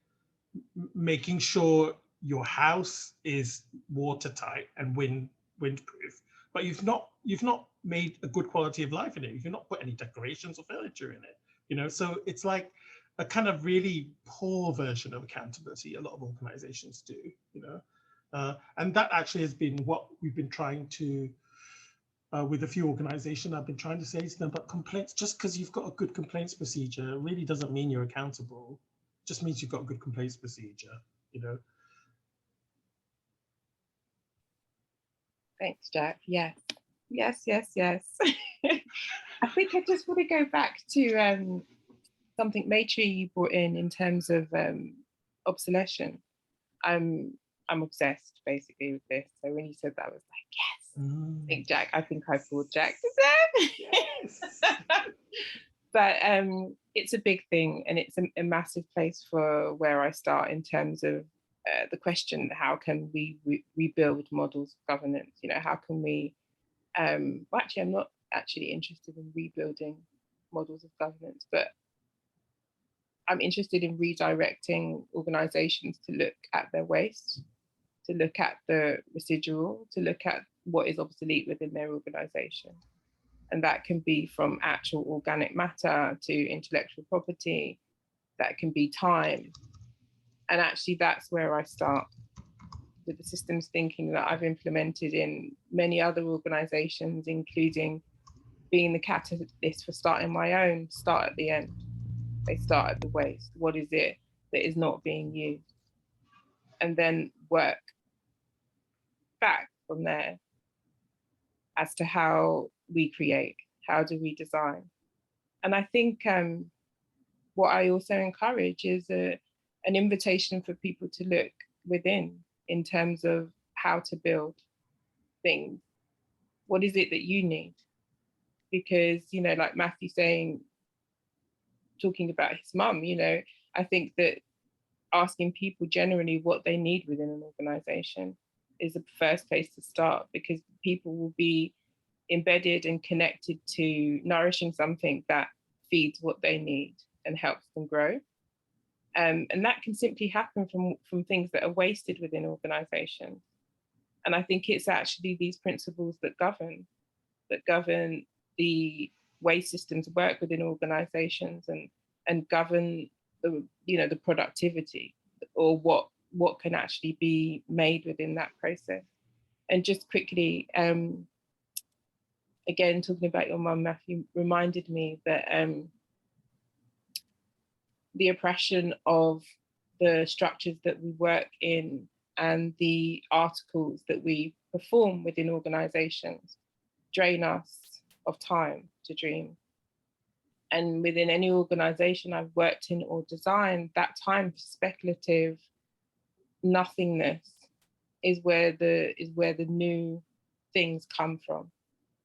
making sure your house is watertight and windproof, but you've not made a good quality of life in it. You've not put any decorations or furniture in it. You know, so it's like a kind of really poor version of accountability. A lot of organizations do. You know, And that actually has been what we've been trying to, with a few organizations, I've been trying to say to them, but complaints, just because you've got a good complaints procedure really doesn't mean you're accountable. It just means you've got a good complaints procedure, you know. Thanks, Jack. Yes, yes, yes, yes. I think I just want to go back to something Maitreyi brought in terms of obsolescence. I'm obsessed basically with this. So when you said that, I was like, yes. I think Jack. I think I pulled Jack to them. Yes. But it's a big thing, and it's a massive place for where I start in terms of the question: how can we rebuild models of governance? You know, how can we? Well, actually, I'm not actually interested in rebuilding models of governance, but I'm interested in redirecting organisations to look at their waste, to look at the residual, to look at what is obsolete within their organisation. And that can be from actual organic matter to intellectual property, that can be time. And actually that's where I start with the systems thinking that I've implemented in many other organisations, including being the catalyst for starting my own, start at the end. They start at the waste. What is it that is not being used? And then work back from there as to how we create, how do we design? And I think what I also encourage is an invitation for people to look within in terms of how to build things. What is it that you need? Because, you know, like Matthew saying, talking about his mum, you know, I think that asking people generally what they need within an organization is the first place to start, because people will be embedded and connected to nourishing something that feeds what they need and helps them grow. And that can simply happen from things that are wasted within organizations. And I think it's actually these principles that govern the way systems work within organizations and govern the, you know, the productivity or what can actually be made within that process. And just quickly, again, talking about your mum, Matthew, reminded me that the oppression of the structures that we work in and the articles that we perform within organizations drain us of time to dream. And within any organization I've worked in or designed, that time for speculative nothingness is where the new things come from.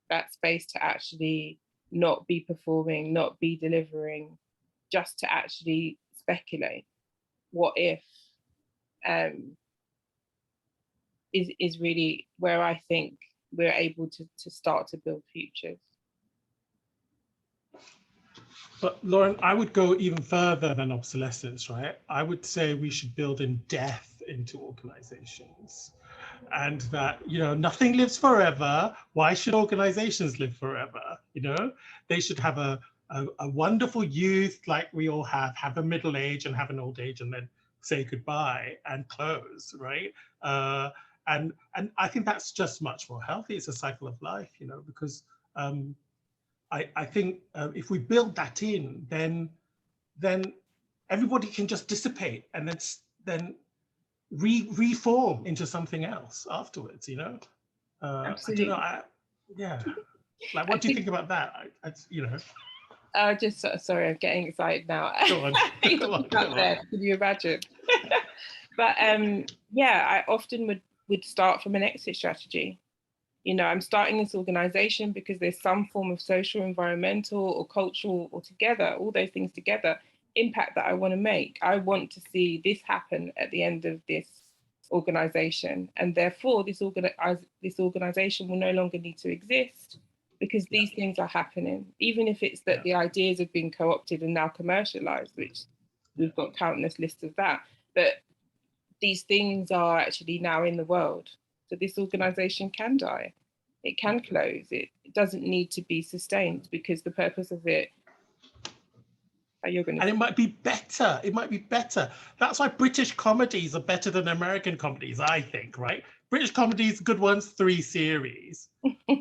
That space to actually not be performing, not be delivering, just to actually speculate. What if is really where I think we're able to start to build futures. But Lauren, I would go even further than obsolescence, right? I would say we should build in death into organizations, and that, you know, nothing lives forever. Why should organizations live forever? You know, they should have a wonderful youth like we all have a middle age and have an old age, and then say goodbye and close, right? And I think that's just much more healthy. It's a cycle of life, you know, because I think if we build that in, then everybody can just dissipate and then reform into something else afterwards, you know. Absolutely. I don't know. Yeah. Like, what do you think about that? You know. Just sorry, I'm getting excited now. Go on. Go on. Can you imagine? But yeah, I often would start from an exit strategy. You know, I'm starting this organization because there's some form of social, environmental, or cultural, or together, all those things together, impact that I want to make. I want to see this happen at the end of this organization. And therefore, this organization will no longer need to exist because these things are happening, even if it's that the ideas have been co-opted and now commercialized, which we've got countless lists of that. But these things are actually now in the world. So this organization can die, it can close, it doesn't need to be sustained because the purpose of it that you're going to. And it might be better. It might be better. That's why British comedies are better than American comedies, I think, right? British comedies, good ones, 3 series.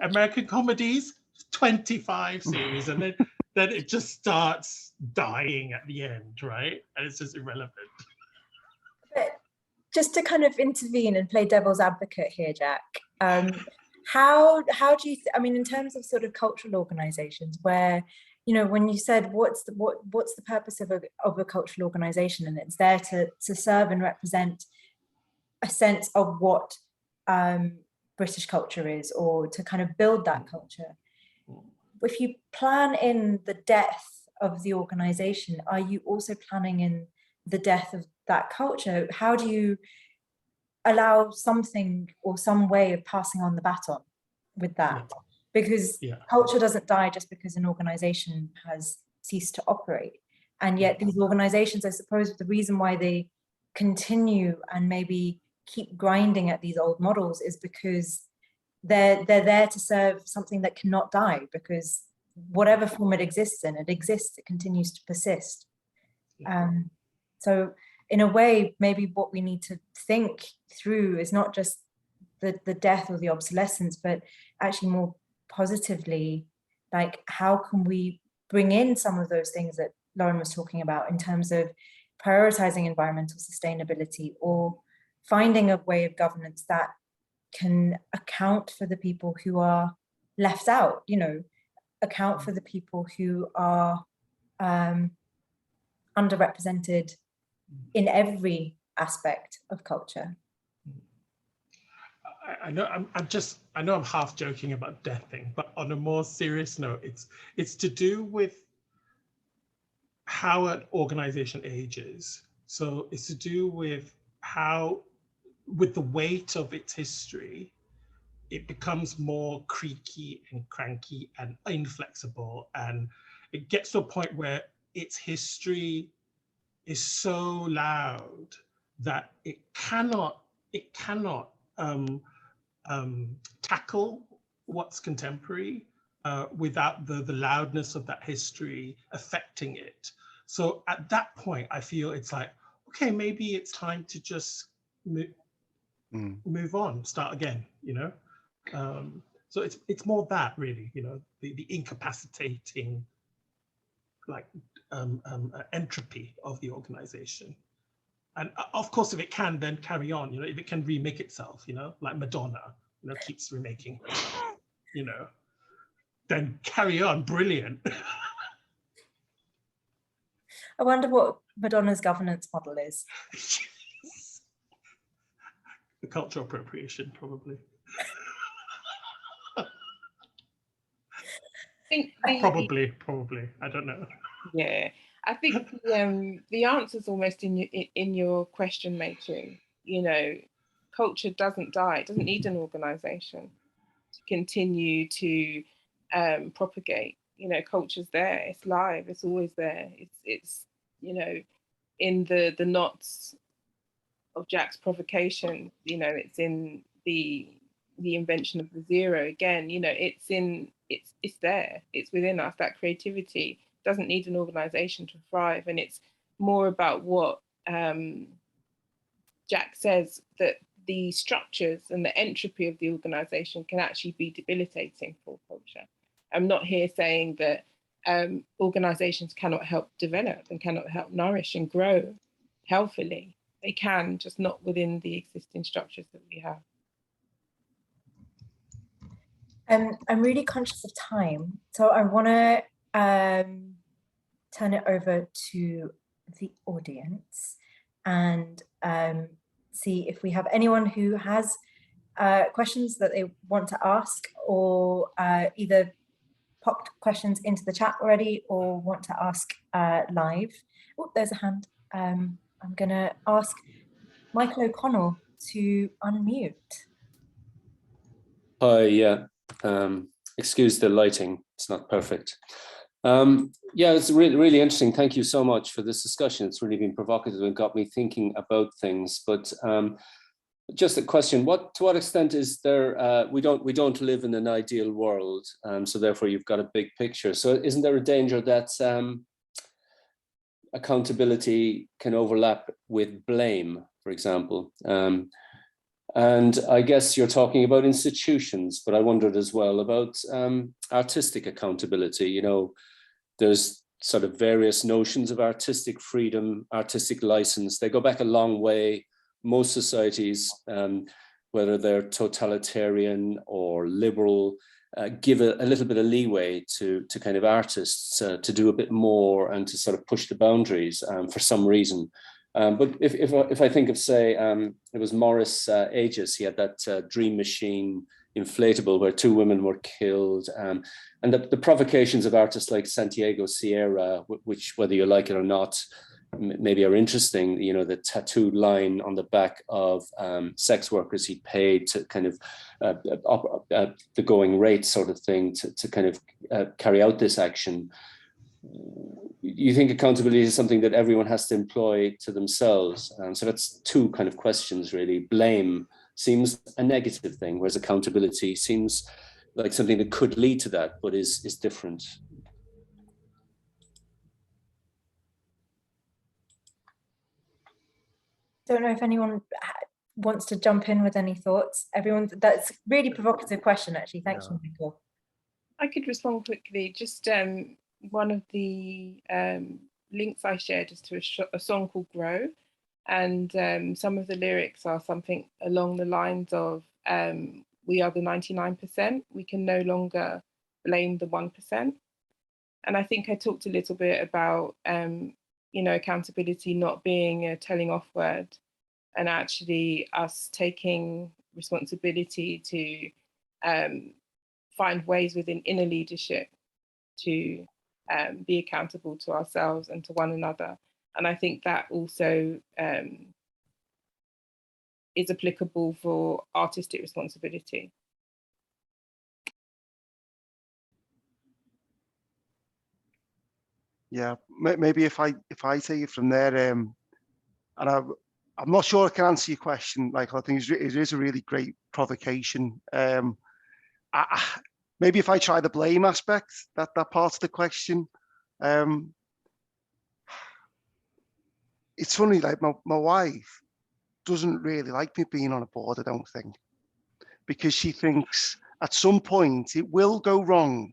American comedies, 25 series. And then it just starts dying at the end, right? And it's just irrelevant. But just to kind of intervene and play devil's advocate here, Jack, how do you, I mean, in terms of sort of cultural organizations where, you know, when you said what's the purpose of a cultural organization, and it's there to serve and represent a sense of what British culture is, or to kind of build that culture. If you plan in the death of the organization, are you also planning in the death of that culture? How do you allow something or some way of passing on the baton with that? Because culture doesn't die just because an organization has ceased to operate. And yet these organizations, I suppose, the reason why they continue and maybe keep grinding at these old models is because they're there to serve something that cannot die, because whatever form it exists in, it exists, it continues to persist. So in a way, maybe what we need to think through is not just the death or the obsolescence, but actually more positively, like how can we bring in some of those things that Lauren was talking about in terms of prioritizing environmental sustainability, or finding a way of governance that can account for the people who are left out, you know, account for the people who are underrepresented in every aspect of culture. I know I'm half joking about death thing, but on a more serious note, it's to do with how an organization ages. So it's to do with how, with the weight of its history, it becomes more creaky and cranky and inflexible, and it gets to a point where its history is so loud that it cannot tackle what's contemporary without the loudness of that history affecting it. So at that point, I feel it's like, okay, maybe it's time to just move on, start again, you know? So it's more that really, you know, the incapacitating like entropy of the organization. And of course, if it can then carry on, you know, if it can remake itself, you know, like Madonna, you know, keeps remaking herself, you know, then carry on, brilliant. I wonder what Madonna's governance model is. The cultural appropriation, probably. Probably, I don't know. Yeah, I think the answer's almost in your question, Maitreyi. You know, culture doesn't die. It doesn't need an organization to continue to propagate. You know, culture's there. It's live. It's always there. It's you know, in the knots of Jack's provocation. You know, it's in the invention of the zero. Again, you know, it's there. It's within us. That creativity doesn't need an organization to thrive, and it's more about what Jack says, that the structures and the entropy of the organization can actually be debilitating for culture. I'm not here saying that organizations cannot help develop and cannot help nourish and grow healthily. They can, just not within the existing structures that we have. I'm really conscious of time, so I want to turn it over to the audience and see if we have anyone who has questions that they want to ask, or either popped questions into the chat already or want to ask live. Oh, there's a hand. I'm going to ask Michael O'Connell to unmute. Hi, yeah. Excuse the lighting, it's not perfect. Yeah, it's really interesting. Thank you so much for this discussion. It's really been provocative and got me thinking about things. But just a question: to what extent is there? We don't live in an ideal world, so therefore you've got a big picture. So isn't there a danger that accountability can overlap with blame, for example. And I guess you're talking about institutions, but I wondered as well about artistic accountability. You know, there's sort of various notions of artistic freedom, artistic license. They go back a long way. Most societies, whether they're totalitarian or liberal, give a little bit of leeway to kind of artists to do a bit more and to sort of push the boundaries for some reason. But if I think of, say, it was Morris Aegis, he had that Dream Machine inflatable where 2 women were killed, and the provocations of artists like Santiago Sierra, which, whether you like it or not, maybe are interesting. You know, the tattooed line on the back of sex workers he paid to kind of the going rate sort of thing to kind of carry out this action. You think accountability is something that everyone has to employ to themselves? So that's 2 kind of questions, really. Blame seems a negative thing, whereas accountability seems like something that could lead to that, but is different. Don't know if anyone wants to jump in with any thoughts. Everyone, that's a really provocative question, actually. Thank you, Michael. I could respond quickly. Just one of the links I shared is to a song called Grow, and some of the lyrics are something along the lines of, we are the 99%, we can no longer blame the 1%. And I think I talked a little bit about, you know, accountability not being a telling off word, and actually us taking responsibility to find ways within inner leadership to be accountable to ourselves and to one another. And I think that also is applicable for artistic responsibility. Yeah, maybe if I take it from there, and I'm not sure I can answer your question. Like, I think it is a really great provocation. Maybe if I try the blame aspect, that part of the question. It's funny, like my wife doesn't really like me being on a board, I don't think, because she thinks at some point it will go wrong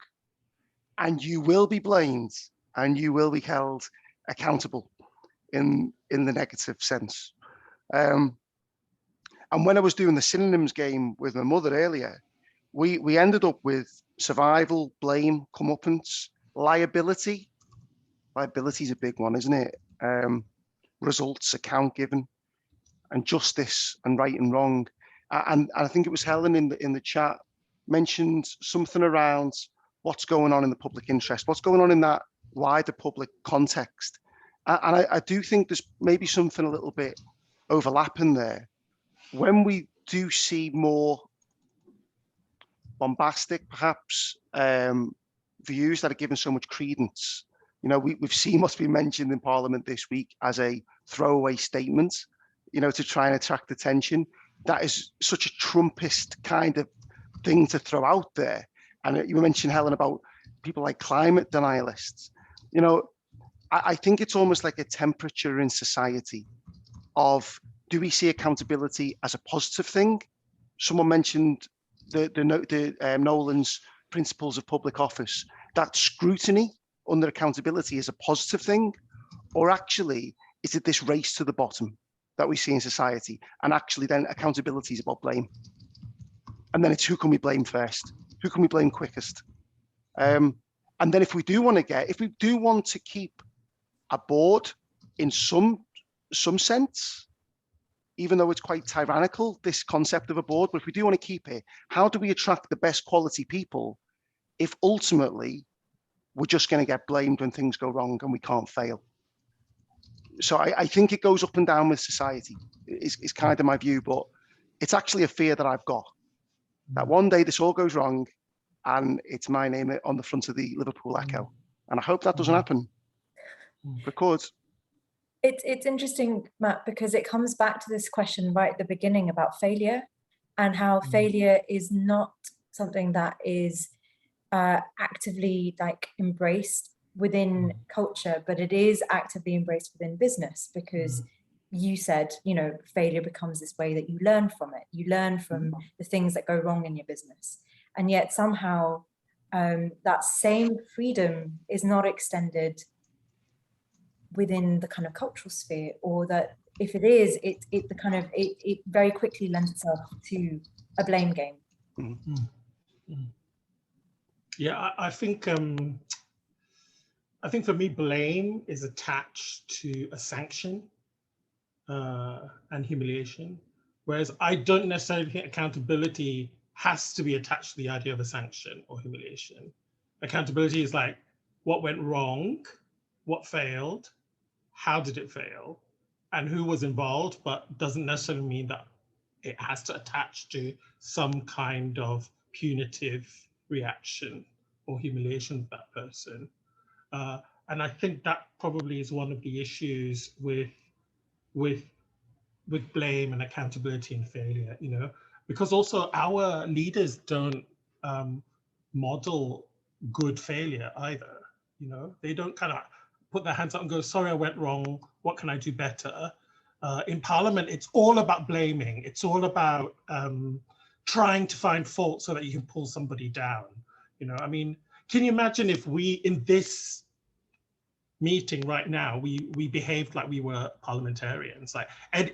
and you will be blamed and you will be held accountable in the negative sense. And when I was doing the synonyms game with my mother earlier, we ended up with survival, blame, comeuppance, liability. Liability is a big one, isn't it? Results, account given, and justice and right and wrong. And I think it was Helen in the chat mentioned something around what's going on in the public interest, what's going on in that wider public context. And I do think there's maybe something a little bit overlapping there. When we do see more bombastic, perhaps, views that are given so much credence, you know, we've seen what's been mentioned in Parliament this week as a throwaway statement, you know, to try and attract attention. That is such a Trumpist kind of thing to throw out there. And you mentioned, Helen, about people like climate denialists. You know, I think it's almost like a temperature in society of, do we see accountability as a positive thing? Someone mentioned Nolan's principles of public office, that scrutiny under accountability is a positive thing, or actually is it this race to the bottom that we see in society? And actually then accountability is about blame. And then it's who can we blame first? Who can we blame quickest? And then if we do want to keep a board in some sense, even though it's quite tyrannical, this concept of a board, but if we do want to keep it, how do we attract the best quality people if ultimately we're just going to get blamed when things go wrong and we can't fail? So I think it goes up and down with society, is kind of my view, but it's actually a fear that I've got, that one day this all goes wrong and it's my name on the front of the Liverpool Echo. And I hope that doesn't happen, because It's interesting, Matt, because it comes back to this question right at the beginning about failure, and how failure is not something that is actively like embraced within culture, but it is actively embraced within business, because you said, you know, failure becomes this way that you learn from it. You learn from the things that go wrong in your business. And yet somehow that same freedom is not extended within the kind of cultural sphere, or that if it is, it very quickly lends itself to a blame game. Yeah, I think for me, blame is attached to a sanction and humiliation, whereas I don't necessarily think accountability has to be attached to the idea of a sanction or humiliation. Accountability is like, what went wrong, what failed, how did it fail, and who was involved, but doesn't necessarily mean that it has to attach to some kind of punitive reaction or humiliation of that person. And I think that probably is one of the issues with blame and accountability and failure, you know, because also our leaders don't model good failure either. You know, they don't kind of put their hands up and go, sorry, I went wrong, what can I do better? In Parliament, it's all about blaming. It's all about trying to find fault so that you can pull somebody down. You know, I mean, can you imagine if we, in this meeting right now, we behaved like we were parliamentarians, like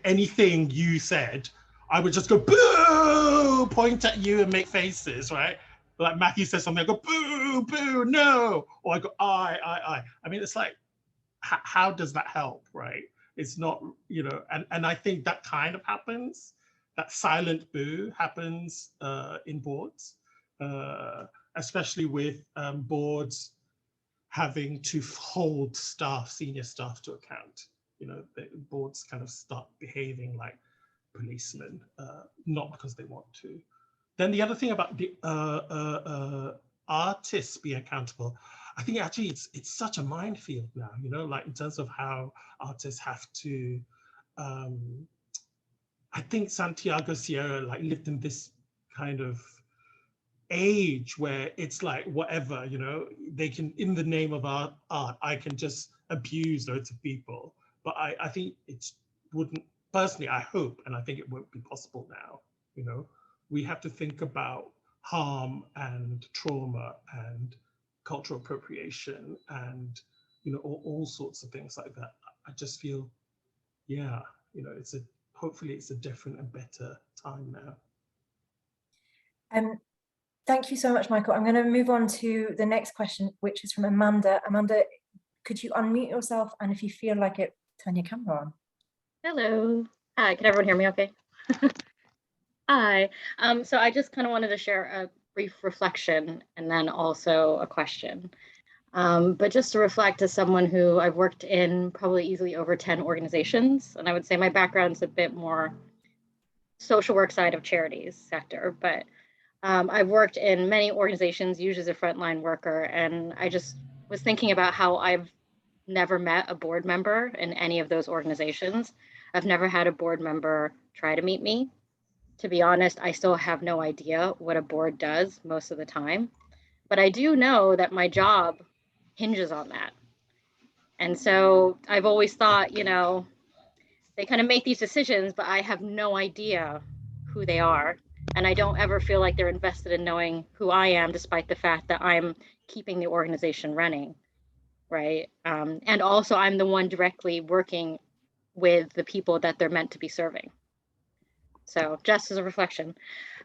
anything you said, I would just go, boo, point at you and make faces, right? Like Matthew says something, I go, boo, boo, no. Or I go, I. I mean, it's like, how does that help, right? It's not, you know, and I think that kind of happens, that silent boo happens in boards, especially with boards having to hold staff, senior staff to account. You know, the boards kind of start behaving like policemen, not because they want to. Then the other thing about the artists being accountable, I think actually it's such a minefield now, you know, like in terms of how artists have to, I think Santiago Sierra like lived in this kind of age where it's like whatever, you know, they can, in the name of art, I can just abuse loads of people. But I think it wouldn't, personally, I hope, and I think it won't be possible now, you know. We have to think about harm and trauma and cultural appropriation and, you know, all sorts of things like that. I just feel, yeah, you know, hopefully it's a different and better time now. Thank you so much, Michael. I'm going to move on to the next question, which is from Amanda. Amanda, could you unmute yourself? And if you feel like it, turn your camera on. Hello. Hi, can everyone hear me okay? Hi. So I just kind of wanted to share a brief reflection and then also a question. But just to reflect as someone who I've worked in probably easily over 10 organizations, and I would say my background's a bit more social work side of charities sector, but I've worked in many organizations, usually as a frontline worker, and I just was thinking about how I've never met a board member in any of those organizations. I've never had a board member try to meet me. To be honest, I still have no idea what a board does most of the time, but I do know that my job hinges on that. And so I've always thought, you know, they kind of make these decisions, but I have no idea who they are. And I don't ever feel like they're invested in knowing who I am, despite the fact that I'm keeping the organization running, right? And also I'm the one directly working with the people that they're meant to be serving. So just as a reflection.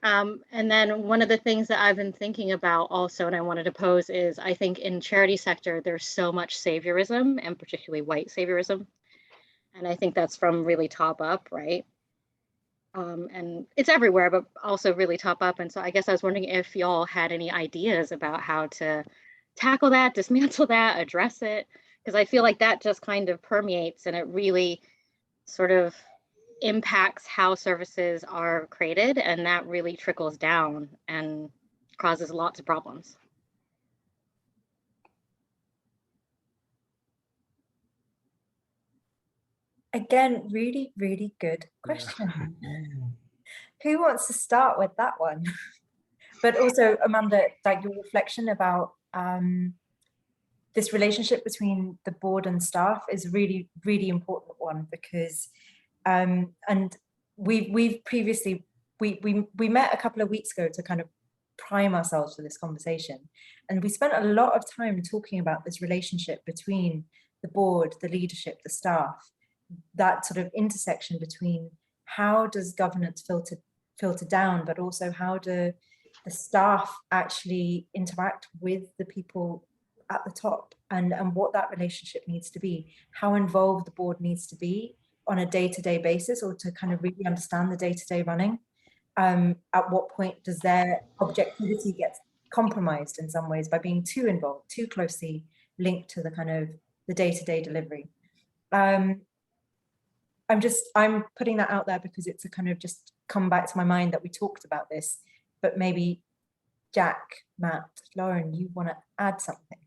And then one of the things that I've been thinking about also, and I wanted to pose is, I think in charity sector, there's so much saviorism, and particularly white saviorism. And I think that's from really top up, right? And it's everywhere, but also really top up. And so I guess I was wondering if y'all had any ideas about how to tackle that, dismantle that, address it, because I feel like that just kind of permeates and it really sort of impacts how services are created, and that really trickles down and causes lots of problems. Again, really, really good question. Who wants to start with that one? But also, Amanda, like your reflection about this relationship between the board and staff is a really, really important one, because and we've previously we met a couple of weeks ago to kind of prime ourselves for this conversation, and we spent a lot of time talking about this relationship between the board, the leadership, the staff, that sort of intersection between how does governance filter down, but also how do the staff actually interact with the people at the top, and what that relationship needs to be, how involved the board needs to be on a day-to-day basis, or to kind of really understand the day-to-day running. At what point does their objectivity get compromised in some ways by being too involved, too closely linked to the kind of the day-to-day delivery? I'm putting that out there because it's a kind of just come back to my mind that we talked about this, but maybe Jack, Matt, Lauren, you want to add something?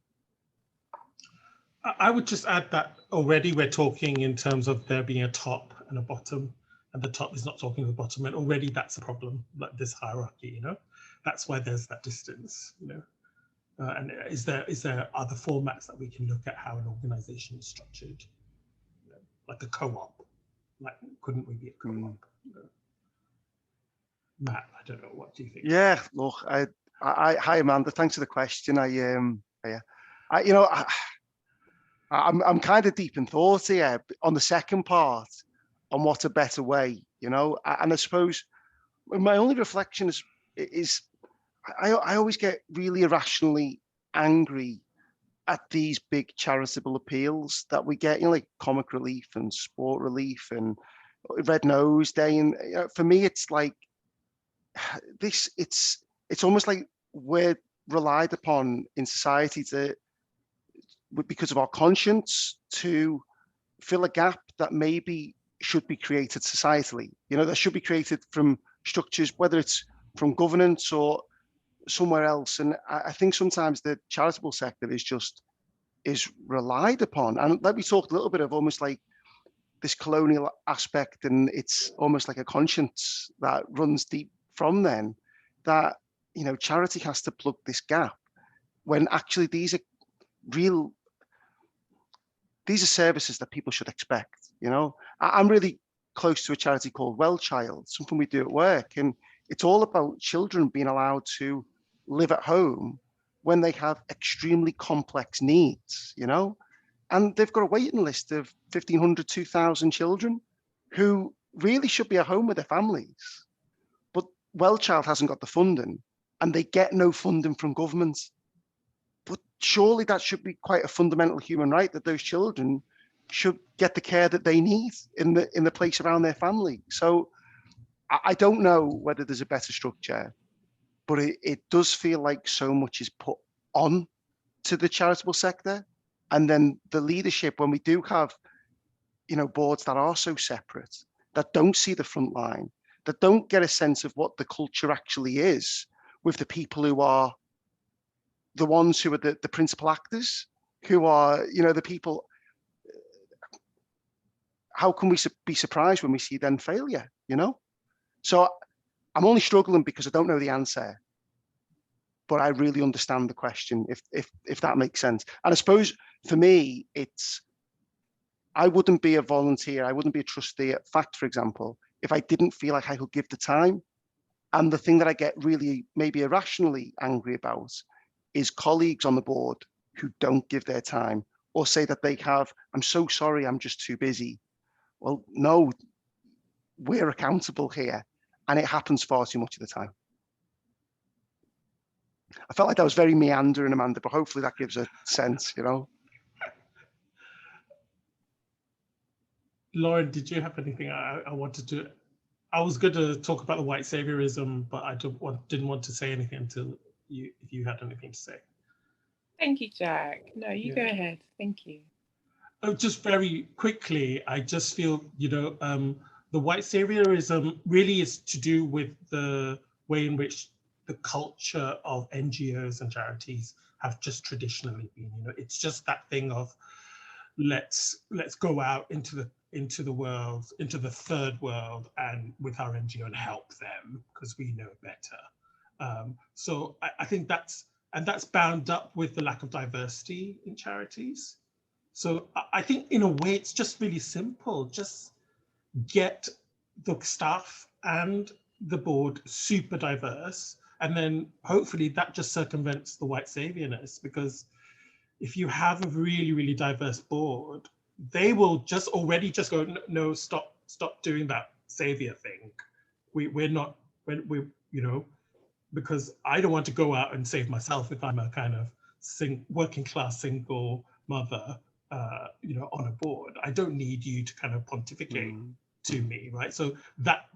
I would just add that already we're talking in terms of there being a top and a bottom, and the top is not talking to the bottom, and already that's a problem, like this hierarchy, you know, that's why there's that distance, you know. And is there other formats that we can look at how an organization is structured, you know, like a co-op? Like, couldn't we be a co-op? You know? Matt, I don't know, what do you think? Yeah, look, hi Amanda, thanks for the question. I'm kind of deep in thought here on the second part, on what a better way, you know. And I suppose my only reflection is I always get really irrationally angry at these big charitable appeals that we get, you know, like Comic Relief and Sport Relief and Red Nose Day. And you know, for me, it's like this. It's almost like we're relied upon in society to, because of our conscience, to fill a gap that maybe should be created societally. You know, that should be created from structures, whether it's from governance or somewhere else. And I think sometimes the charitable sector is relied upon. And let me talk a little bit of almost like this colonial aspect, and it's almost like a conscience that runs deep from then, that, you know, charity has to plug this gap, when actually these are services that people should expect. You know, I'm really close to a charity called Well Child, something we do at work, and it's all about children being allowed to live at home when they have extremely complex needs, you know, and they've got a waiting list of 1,500, 2,000 children who really should be at home with their families. But Well Child hasn't got the funding, and they get no funding from government. But surely that should be quite a fundamental human right, that those children should get the care that they need in the place around their family. So I don't know whether there's a better structure, but it does feel like so much is put on to the charitable sector. And then the leadership, when we do have, you know, boards that are so separate, that don't see the front line, that don't get a sense of what the culture actually is with the people who are the ones who are the principal actors, who are, you know, the people. How can we be surprised when we see then failure, you know? So I'm only struggling because I don't know the answer, but I really understand the question, if that makes sense. And I suppose for me, I wouldn't be a volunteer, I wouldn't be a trustee at FACT, for example, if I didn't feel like I could give the time. And the thing that I get really maybe irrationally angry about is colleagues on the board who don't give their time, or say that they have, I'm so sorry, I'm just too busy. Well, no, we're accountable here, and it happens far too much of the time. I felt like that was very meandering, Amanda, but hopefully that gives a sense, you know. Lauren, did you have anything I wanted to? I was going to talk about the white saviorism, but I didn't want to say anything until if you had anything to say. Thank you, Jack. No, you go ahead. Thank you. Oh, just very quickly, I just feel, you know, the white saviorism really is to do with the way in which the culture of NGOs and charities have just traditionally been. You know, it's just that thing of let's go out into the world, into the third world, and with our NGO and help them because we know better. So I think that's And that's bound up with the lack of diversity in charities. So I think in a way, it's just really simple. Just get the staff and the board super diverse. And then hopefully that just circumvents the white saviorness, because if you have a really, really diverse board, they will just already just go, no, stop doing that savior thing. We're not, you know, because I don't want to go out and save myself if I'm a kind of working class single mother, you know, on a board. I don't need you to kind of pontificate to me, right? So that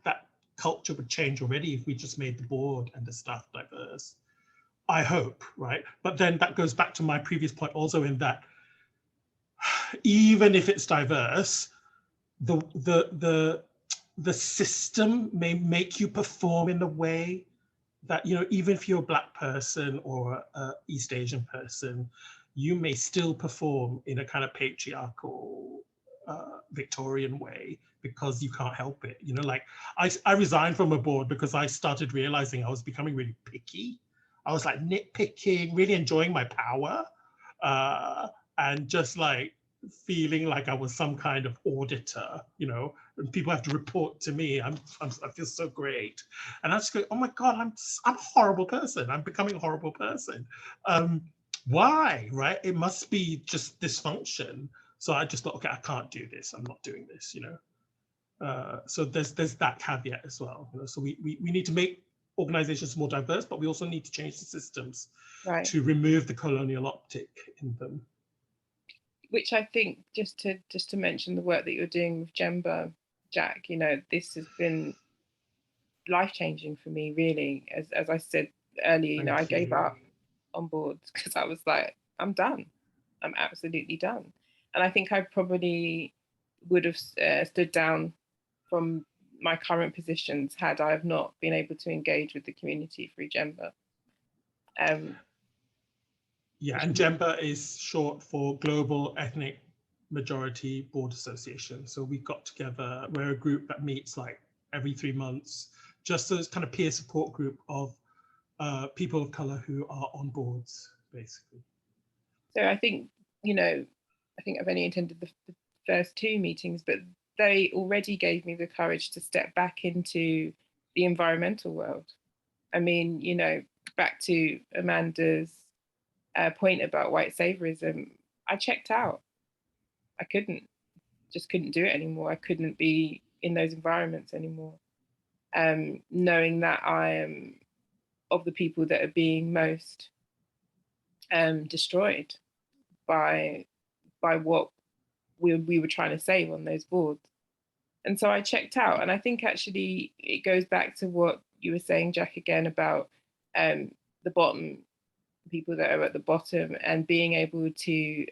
culture would change already if we just made the board and the staff diverse. I hope, right? But then that goes back to my previous point also, in that even if it's diverse, the system may make you perform in a way that, you know, even if you're a Black person or a East Asian person, you may still perform in a kind of patriarchal Victorian way because you can't help it. You know, like I resigned from a board because I started realizing I was becoming really picky. I was like nitpicking, really enjoying my power, and just like feeling like I was some kind of auditor, you know, and people have to report to me. I feel so great. And I just go, oh my God, I'm a horrible person. I'm becoming a horrible person. Why, right? It must be just dysfunction. So I just thought, okay, I can't do this. I'm not doing this, you know. So there's that caveat as well. You know? So we need to make organizations more diverse, but we also need to change the systems to remove the colonial optic in them. Which I think, just to mention the work that you're doing with Gemba, Jack, you know, this has been life-changing for me, really. As I said earlier, you know, I gave up on boards because I was like, I'm done. I'm absolutely done. And I think I probably would have stood down from my current positions had I have not been able to engage with the community through Gemba. Yeah, and Gemba is short for Global Ethnic Majority Board Association. So we got together, we're a group that meets like every 3 months, just as kind of peer support group of people of color who are on boards, basically. So I think, you know, I think I've only attended the first 2 meetings, but they already gave me the courage to step back into the environmental world. I mean, you know, back to Amanda's point about white saviorism, I checked out. I just couldn't do it anymore. I couldn't be in those environments anymore. Knowing that I am of the people that are being most destroyed by what we were trying to save on those boards. And so I checked out. And I think actually it goes back to what you were saying, Jack, again about the bottom, people that are at the bottom, and being able to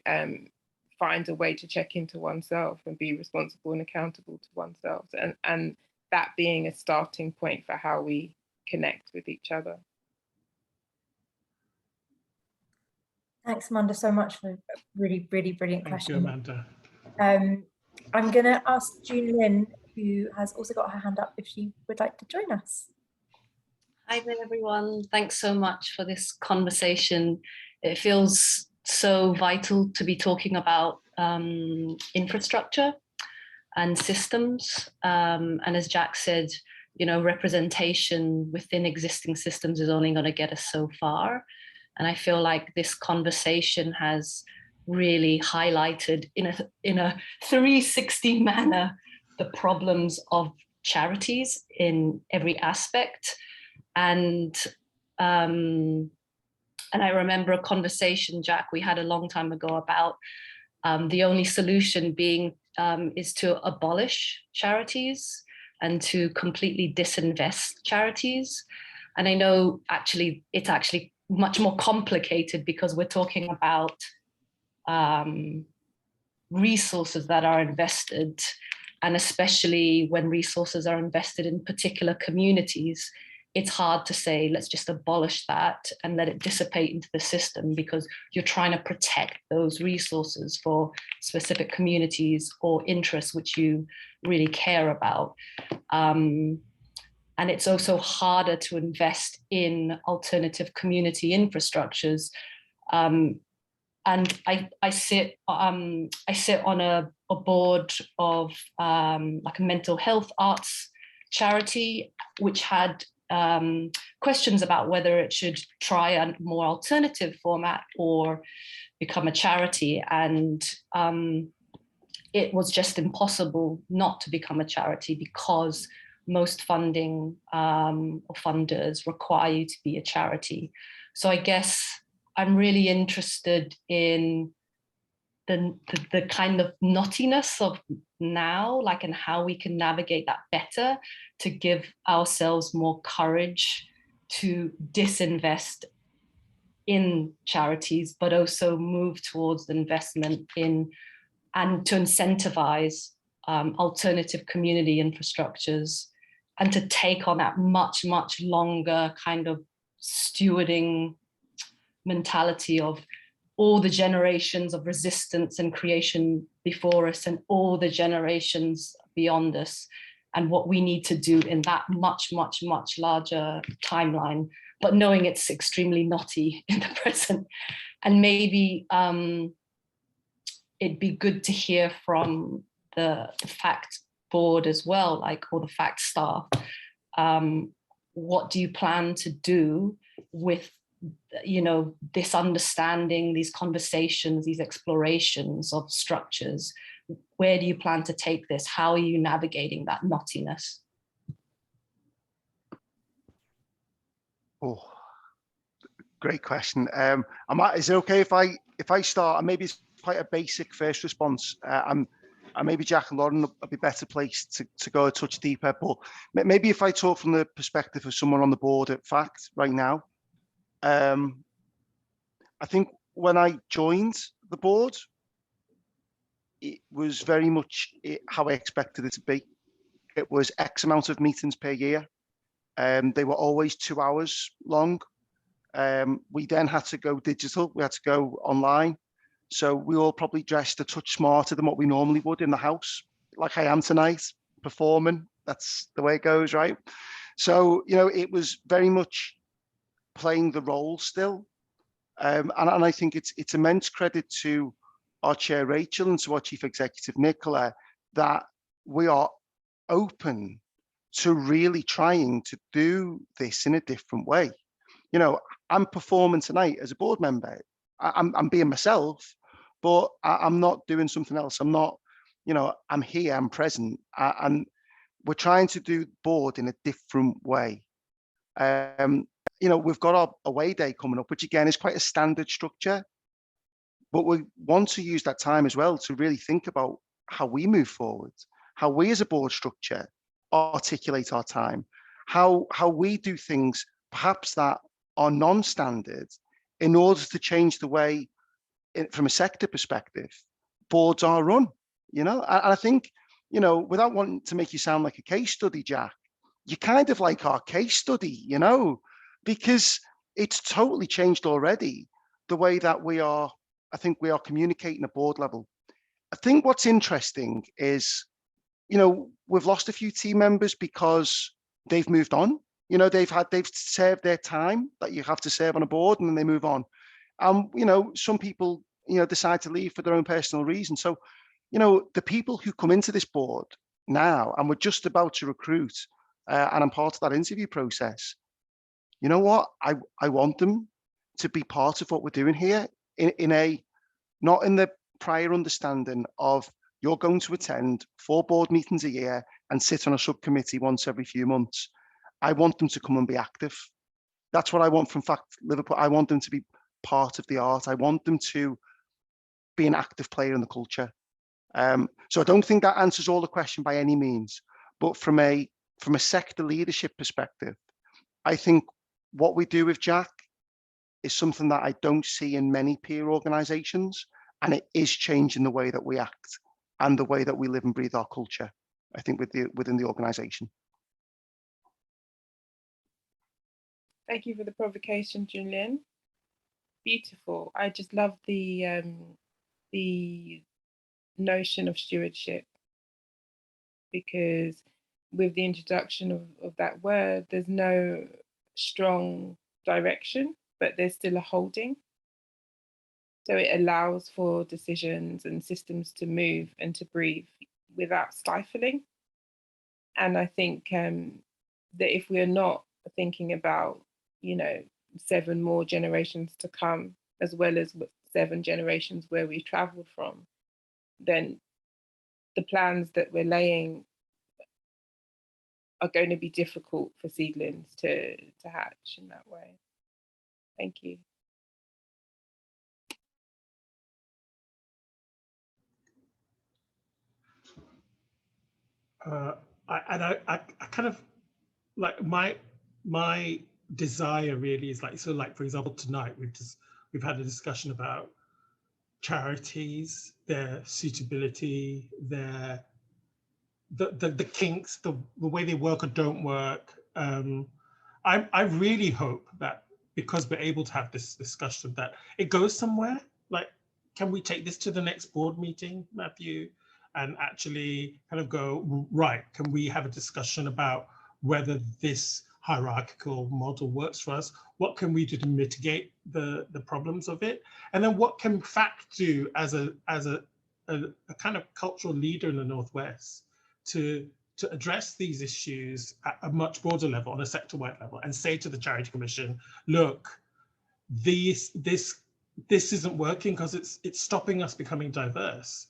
find a way to check into oneself and be responsible and accountable to oneself. And that being a starting point for how we connect with each other. Thanks, Amanda, so much for a really, really brilliant question. Thank you, Amanda. I'm going to ask June Lynn, who has also got her hand up, if she would like to join us. Hi there, everyone. Thanks so much for this conversation. It feels so vital to be talking about infrastructure and systems. And as Jack said, you know, representation within existing systems is only going to get us so far. And I feel like this conversation has really highlighted in a 360 manner the problems of charities in every aspect. And I remember a conversation, Jack, we had a long time ago about the only solution being is to abolish charities and to completely disinvest charities. And I know actually it's actually much more complicated because we're talking about resources that are invested, and especially when resources are invested in particular communities, it's hard to say, let's just abolish that and let it dissipate into the system, because you're trying to protect those resources for specific communities or interests which you really care about. and it's also harder to invest in alternative community infrastructures. And I sit on a board of like a mental health arts charity, which had questions about whether it should try a more alternative format or become a charity. And it was just impossible not to become a charity because most funding or funders require you to be a charity. So I guess I'm really interested in the kind of knottiness of now, like, and how we can navigate that better to give ourselves more courage to disinvest in charities, but also move towards the investment in and to incentivize alternative community infrastructures, and to take on that much, much longer kind of stewarding mentality of all the generations of resistance and creation before us and all the generations beyond us, and what we need to do in that much, much, much larger timeline, but knowing it's extremely knotty in the present. And maybe it'd be good to hear from the fact board as well, like, or the fact staff. What do you plan to do with, you know, this understanding, these conversations, these explorations of structures? Where do you plan to take this? How are you navigating that knottiness? Oh, great question. Is it okay if I start? And maybe it's quite a basic first response. And maybe Jack and Lauren will be better placed to go a touch deeper. But maybe if I talk from the perspective of someone on the board at FACT right now, I think when I joined the board, it was very much how I expected it to be. It was X amount of meetings per year. They were always 2 hours long. We then had to go digital. We had to go online. So we all probably dressed a touch smarter than what we normally would in the house, like I am tonight, performing. That's the way it goes, right? So, you know, it was very much playing the role still. And I think it's immense credit to our chair, Rachel, and to our chief executive, Nicola, that we are open to really trying to do this in a different way. You know, I'm performing tonight as a board member. I'm being myself, but I'm not doing something else. I'm not, you know, I'm here, I'm present, and we're trying to do board in a different way. You know, we've got our away day coming up, which again is quite a standard structure, but we want to use that time as well to really think about how we move forward, how we as a board structure articulate our time, how we do things perhaps that are non-standard in order to change the way, from a sector perspective, boards are run, you know. And I think, you know, without wanting to make you sound like a case study, Jack, you're kind of like our case study, you know, because it's totally changed already the way that we are, I think we are communicating at board level. I think what's interesting is, you know, we've lost a few team members because they've moved on. You know, they've served their time that you have to serve on a board, and then they move on. You know, some people, you know, decide to leave for their own personal reasons. So, you know, the people who come into this board now, and we're just about to recruit, and I'm part of that interview process, you know what? I want them to be part of what we're doing here in a, not in the prior understanding of you're going to attend 4 board meetings a year and sit on a subcommittee once every few months. I want them to come and be active. That's what I want from FACT Liverpool. I want them to be part of the art. I want them to be an active player in the culture. So I don't think that answers all the question by any means, but from a sector leadership perspective, I think what we do with Jack is something that I don't see in many peer organizations, and it is changing the way that we act and the way that we live and breathe our culture, I think, within the organization. Thank you for the provocation, Julian. Beautiful. I just love the notion of stewardship, because with the introduction of that word, there's no strong direction, but there's still a holding. So it allows for decisions and systems to move and to breathe without stifling. And I think that if we're not thinking about, 7 more generations to come, as well as 7 generations where we've traveled from, then the plans that we're laying are going to be difficult for seedlings to hatch in that way. Thank you. I kind of like my desire really is like, so like, for example, tonight we've had a discussion about charities, their suitability, the kinks, the way they work or don't work. I really hope that because we're able to have this discussion, that it goes somewhere. Like, can we take this to the next board meeting, Matthew, and actually kind of go, right, can we have a discussion about whether this hierarchical model works for us? What can we do to mitigate the problems of it? And then what can FACT do as a kind of cultural leader in the Northwest to address these issues at a much broader level, on a sector-wide level, and say to the Charity Commission, look, this isn't working because it's stopping us becoming diverse.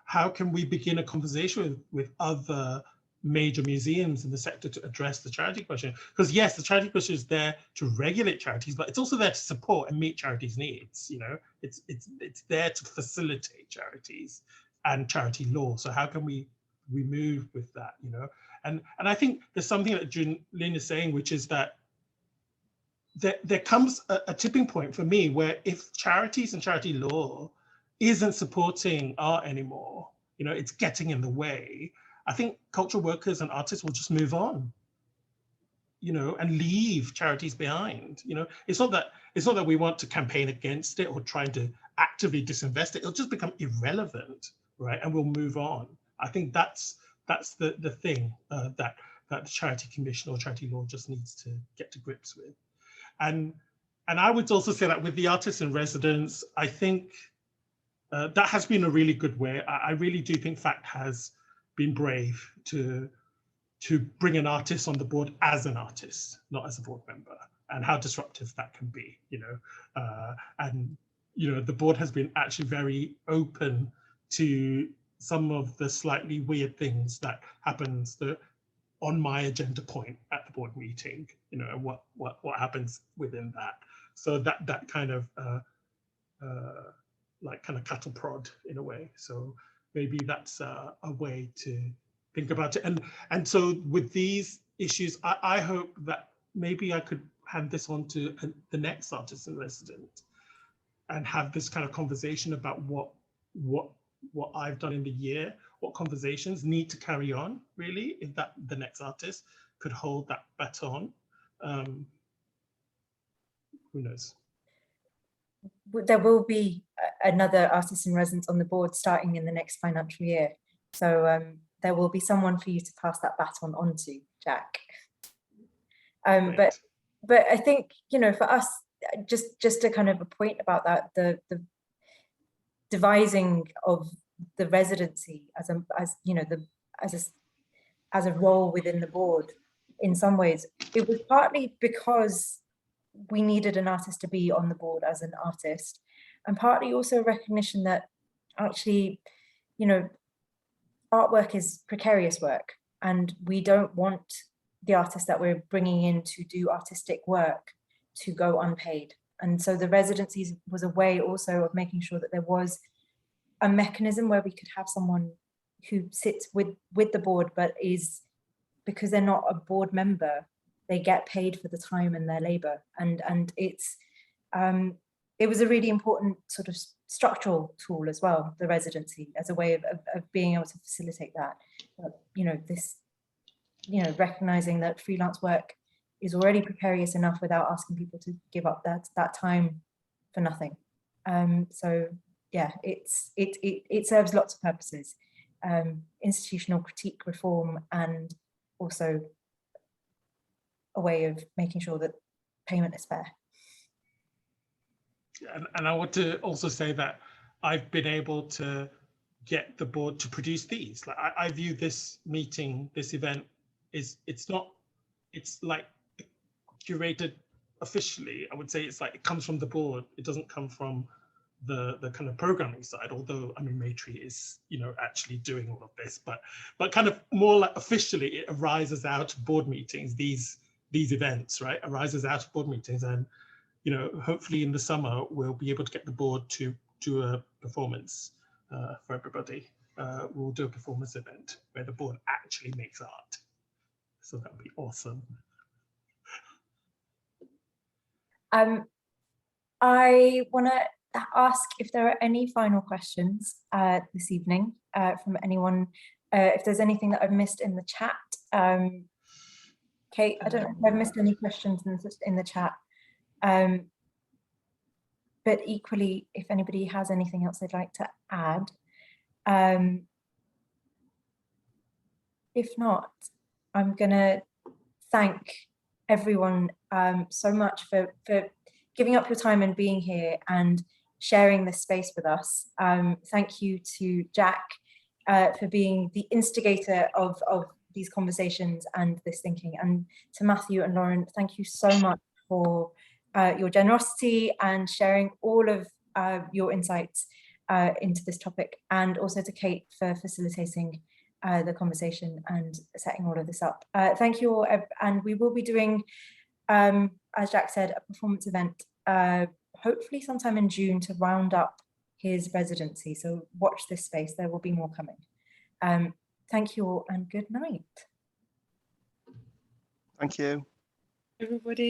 How can we begin a conversation with other major museums in the sector to address the charity question? Because yes, the Charity Commission is there to regulate charities, but it's also there to support and meet charities' needs. It's there to facilitate charities and charity law. So how can we move with that? And I think there's something that Lynn is saying, which is that there comes a tipping point for me where if charities and charity law isn't supporting art anymore, it's getting in the way, I think cultural workers and artists will just move on, and leave charities behind. It's not that we want to campaign against it or trying to actively disinvest it. It'll just become irrelevant, right? And we'll move on. I think that's the thing that the Charity Commission or charity law just needs to get to grips with. And I would also say that with the artists in residence, I think that has been a really good way. I really do think FACT has been brave to bring an artist on the board as an artist, not as a board member, and how disruptive that can be, and the board has been actually very open to some of the slightly weird things that happens on my agenda point at the board meeting, and what happens within that. So that kind of like kind of cattle prod in a way. So maybe that's a way to think about it. And so with these issues, I hope that maybe I could hand this on to the next artist in resident and have this kind of conversation about what I've done in the year, what conversations need to carry on, really, if that the next artist could hold that baton. Who knows? There will be another artist in residence on the board starting in the next financial year. So there will be someone for you to pass that baton on to, Jack. But I think, for us, just to kind of a point about that, the devising of the residency as a role within the board, in some ways, it was partly because we needed an artist to be on the board as an artist, and partly also recognition that actually, artwork is precarious work, and we don't want the artists that we're bringing in to do artistic work to go unpaid. And so the residencies was a way also of making sure that there was a mechanism where we could have someone who sits with the board, but is, because they're not a board member, they get paid for the time and their labor. And it's it was a really important sort of structural tool as well, the residency, as a way of being able to facilitate that. Recognizing that freelance work is already precarious enough without asking people to give up that time for nothing. So yeah, it serves lots of purposes. Institutional critique, reform, and also a way of making sure that payment is fair. And I want to also say that I've been able to get the board to produce these. Like I view this meeting, this event it's like curated officially. I would say it's like it comes from the board. It doesn't come from the kind of programming side, although I mean Maitreyi is, you know, actually doing all of this, but kind of more like officially it arises out of board meetings, these events, right, arises out of board meetings. And you know, hopefully in the summer we'll be able to get the board to do a performance for everybody. We'll do a performance event where the board actually makes art, so that would be awesome. I want to ask if there are any final questions this evening from anyone. If there's anything that I've missed in the chat. Kate, I don't know if I've missed any questions in the chat. But equally, if anybody has anything else they'd like to add. If not, I'm going to thank everyone so much for giving up your time and being here and sharing this space with us. Thank you to Jack for being the instigator of these conversations and this thinking. And to Matthew and Lauren, thank you so much for your generosity and sharing all of your insights into this topic. And also to Kate for facilitating the conversation and setting all of this up. Thank you all. And we will be doing, as Jack said, a performance event hopefully sometime in June to round up his residency. So watch this space, there will be more coming. Thank you all and good night. Thank you. Everybody.